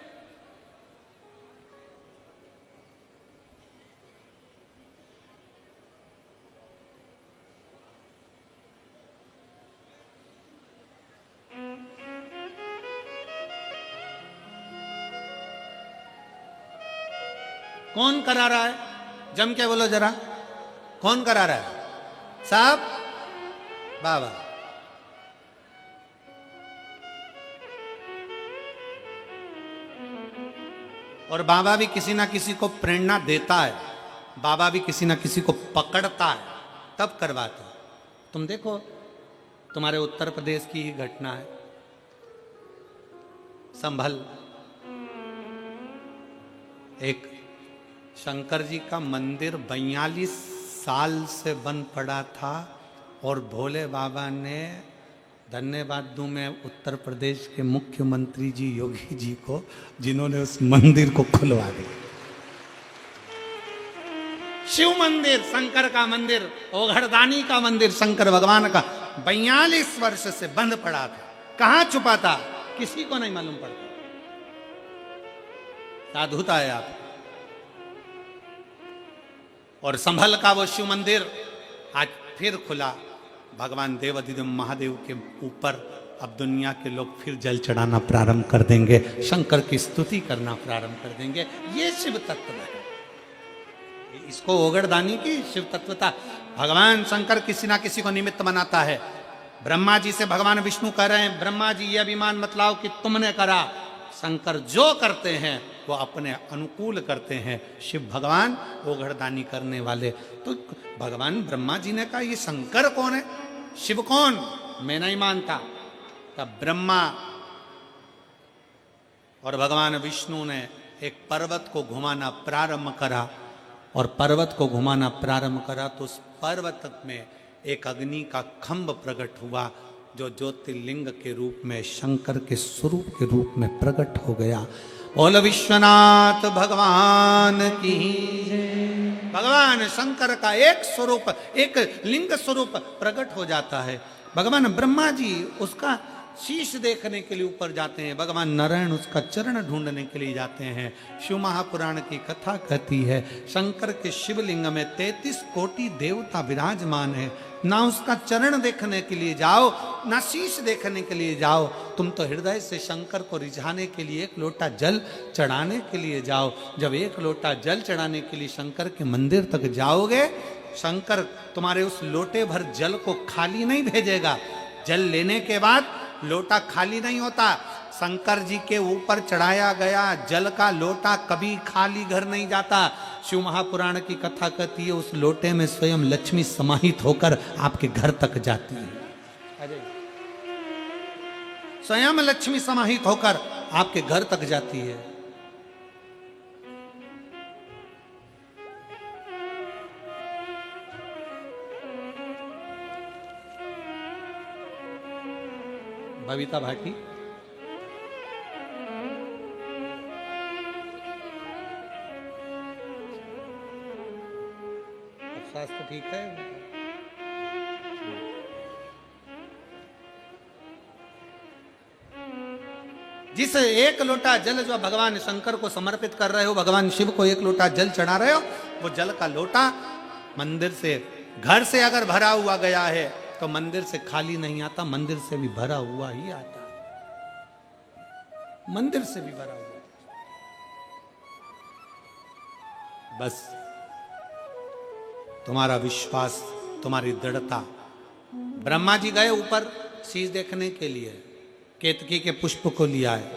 [SPEAKER 1] कौन करा रहा है? जम के बोलो जरा, कौन करा रहा है? साहब बाबा। और बाबा भी किसी ना किसी को प्रेरणा देता है, बाबा भी किसी ना किसी को पकड़ता है तब करवाता है। तुम देखो, तुम्हारे उत्तर प्रदेश की ही घटना है, संभल एक शंकर जी का मंदिर 42 साल से बंद पड़ा था और भोले बाबा ने, धन्यवाद दूं मैं उत्तर प्रदेश के मुख्यमंत्री जी योगी जी को, जिन्होंने उस मंदिर को खुलवा दिया। शिव मंदिर, शंकर का मंदिर, ओघड़दानी का मंदिर, शंकर भगवान का 42 वर्ष से बंद पड़ा था। कहां छुपा था किसी को नहीं मालूम पड़ता। साधुता है आप। और संभल का वो शिव मंदिर आज फिर खुला, भगवान देवाधिदेव महादेव के ऊपर अब दुनिया के लोग फिर जल चढ़ाना प्रारंभ कर देंगे, शंकर की स्तुति करना प्रारंभ कर देंगे। ये शिव तत्व है, इसको ओगड़दानी की शिव तत्वता। भगवान शंकर किसी ना किसी को निमित्त बनाता है। ब्रह्मा जी से भगवान विष्णु कह रहे हैं, ब्रह्मा जी ये अभिमान मत लाओ कि तुमने करा, शंकर जो करते हैं वो अपने अनुकूल करते हैं। शिव भगवान ओघड़दानी करने वाले। तो भगवान ब्रह्मा जी ने कहा ये शंकर कौन है, शिव कौन, मैं नहीं मानता। तब ब्रह्मा और भगवान विष्णु ने एक पर्वत को घुमाना प्रारंभ करा, और पर्वत को घुमाना प्रारंभ करा तो उस पर्वत में एक अग्नि का खंभ प्रकट हुआ, जो ज्योतिर्लिंग के रूप में, शंकर के स्वरूप के रूप में प्रकट हो गया। बोल विश्वनाथ भगवान की जय। भगवान शंकर का एक स्वरूप, एक लिंग स्वरूप प्रकट हो जाता है। भगवान ब्रह्मा जी उसका शीश देखने के लिए ऊपर जाते हैं, भगवान नारायण उसका चरण ढूंढने के लिए जाते हैं। शिव महापुराण की कथा कहती है, शंकर के शिवलिंग में 33 कोटि देवता विराजमान है। ना उसका चरण देखने के लिए जाओ, ना शीश देखने के लिए जाओ, तुम तो हृदय से शंकर को रिझाने के लिए एक लोटा जल चढ़ाने के लिए जाओ। जब एक लोटा जल चढ़ाने के लिए शंकर के मंदिर तक जाओगे, शंकर तुम्हारे उस लोटे भर जल को खाली नहीं भेजेगा। जल लेने के बाद लोटा खाली नहीं होता, शंकर जी के ऊपर चढ़ाया गया जल का लोटा कभी खाली घर नहीं जाता। शिव महापुराण की कथा कहती है उस लोटे में स्वयं लक्ष्मी समाहित होकर आपके घर तक जाती है। स्वयं लक्ष्मी समाहित होकर आपके घर तक जाती है। बबीता भाटी स्वास्थ्य ठीक है? जिस एक लोटा जल जो भगवान शंकर को समर्पित कर रहे हो, भगवान शिव को एक लोटा जल चढ़ा रहे हो, वो जल का लोटा मंदिर से, घर से अगर भरा हुआ गया है तो मंदिर से खाली नहीं आता, मंदिर से भी भरा हुआ ही आता, मंदिर से भी भरा हुआ। बस तुम्हारा विश्वास, तुम्हारी दृढ़ता। ब्रह्मा जी गए ऊपर शीश देखने के लिए, केतकी के पुष्प को लिया है,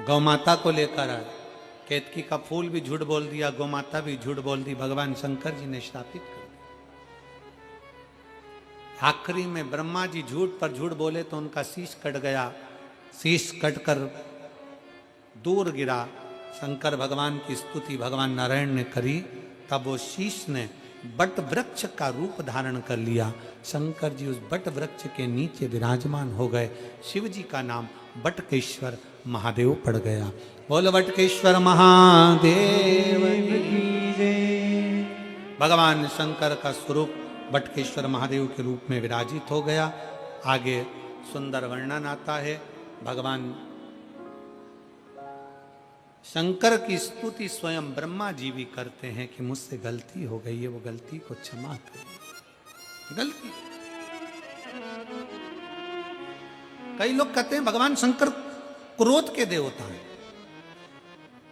[SPEAKER 1] गौ माता को लेकर आए, केतकी का फूल भी झूठ बोल दिया, गौ माता भी झूठ बोल दी, भगवान शंकर जी ने श्रापित कर दिया। आखिरी में ब्रह्मा जी झूठ पर झूठ बोले तो उनका शीश कट गया, शीश कटकर दूर गिरा। शंकर भगवान की स्तुति भगवान नारायण ने करी, तब वो शीश ने बट वृक्ष का रूप धारण कर लिया। शंकर जी उस बट वृक्ष के नीचे विराजमान हो गए। शिव जी का नाम बटकेश्वर महादेव पड़ गया। बोल बटकेश्वर महादेव की जय। भगवान शंकर का स्वरूप बटकेश्वर महादेव के रूप में विराजित हो गया। आगे सुंदर वर्णन आता है। भगवान शंकर की स्तुति स्वयं ब्रह्मा जी भी करते हैं कि मुझसे गलती हो गई है, वो गलती को क्षमा कर। गलती, कई लोग कहते हैं भगवान शंकर क्रोध के देवता हैं,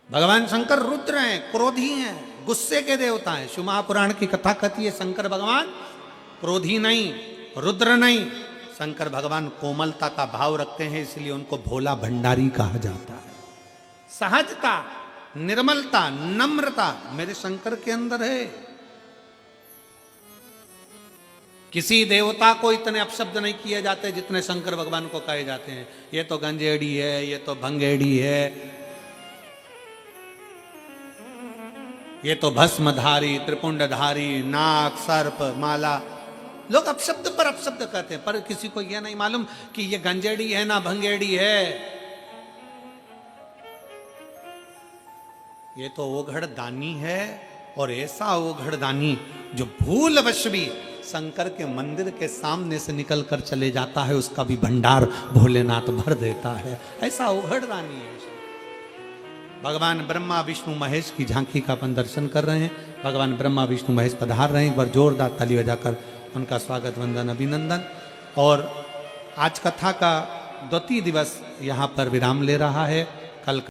[SPEAKER 1] भगवान शंकर रुद्र हैं, क्रोधी हैं, गुस्से के देवता हैं। शिव महापुराण की कथा कहती है शंकर भगवान क्रोधी नहीं, रुद्र नहीं, शंकर भगवान कोमलता का भाव रखते हैं, इसलिए उनको भोला भंडारी कहा जाता है। सहजता, निर्मलता, नम्रता मेरे शंकर के अंदर है। किसी देवता को इतने अपशब्द नहीं किए जाते जितने शंकर भगवान को कहे जाते हैं। ये तो गंजेड़ी है, ये तो भंगेड़ी है, ये तो भस्मधारी, त्रिपुंडधारी, नाग, सर्प, माला। लोग अपशब्द पर अपशब्द कहते हैं, पर किसी को यह नहीं मालूम कि ये गंजेड़ी है ना भंगेड़ी है। ये तो ओघड़ दानी है, और ऐसा ओघड़ दानी जो भूलवश भी शंकर के मंदिर के सामने से निकलकर चले जाता है, उसका भी भंडार भोलेनाथ भर देता है। ऐसा ओघड़ दानी है। भगवान ब्रह्मा विष्णु महेश की झांकी का अपन दर्शन कर रहे हैं। भगवान ब्रह्मा विष्णु महेश पधार रहे हैं। एक बार जोरदार ताली बजाकर उनका स्वागत, वंदन, अभिनंदन। और आज कथा का द्वितीय दिवस यहाँ पर विराम ले रहा है। कल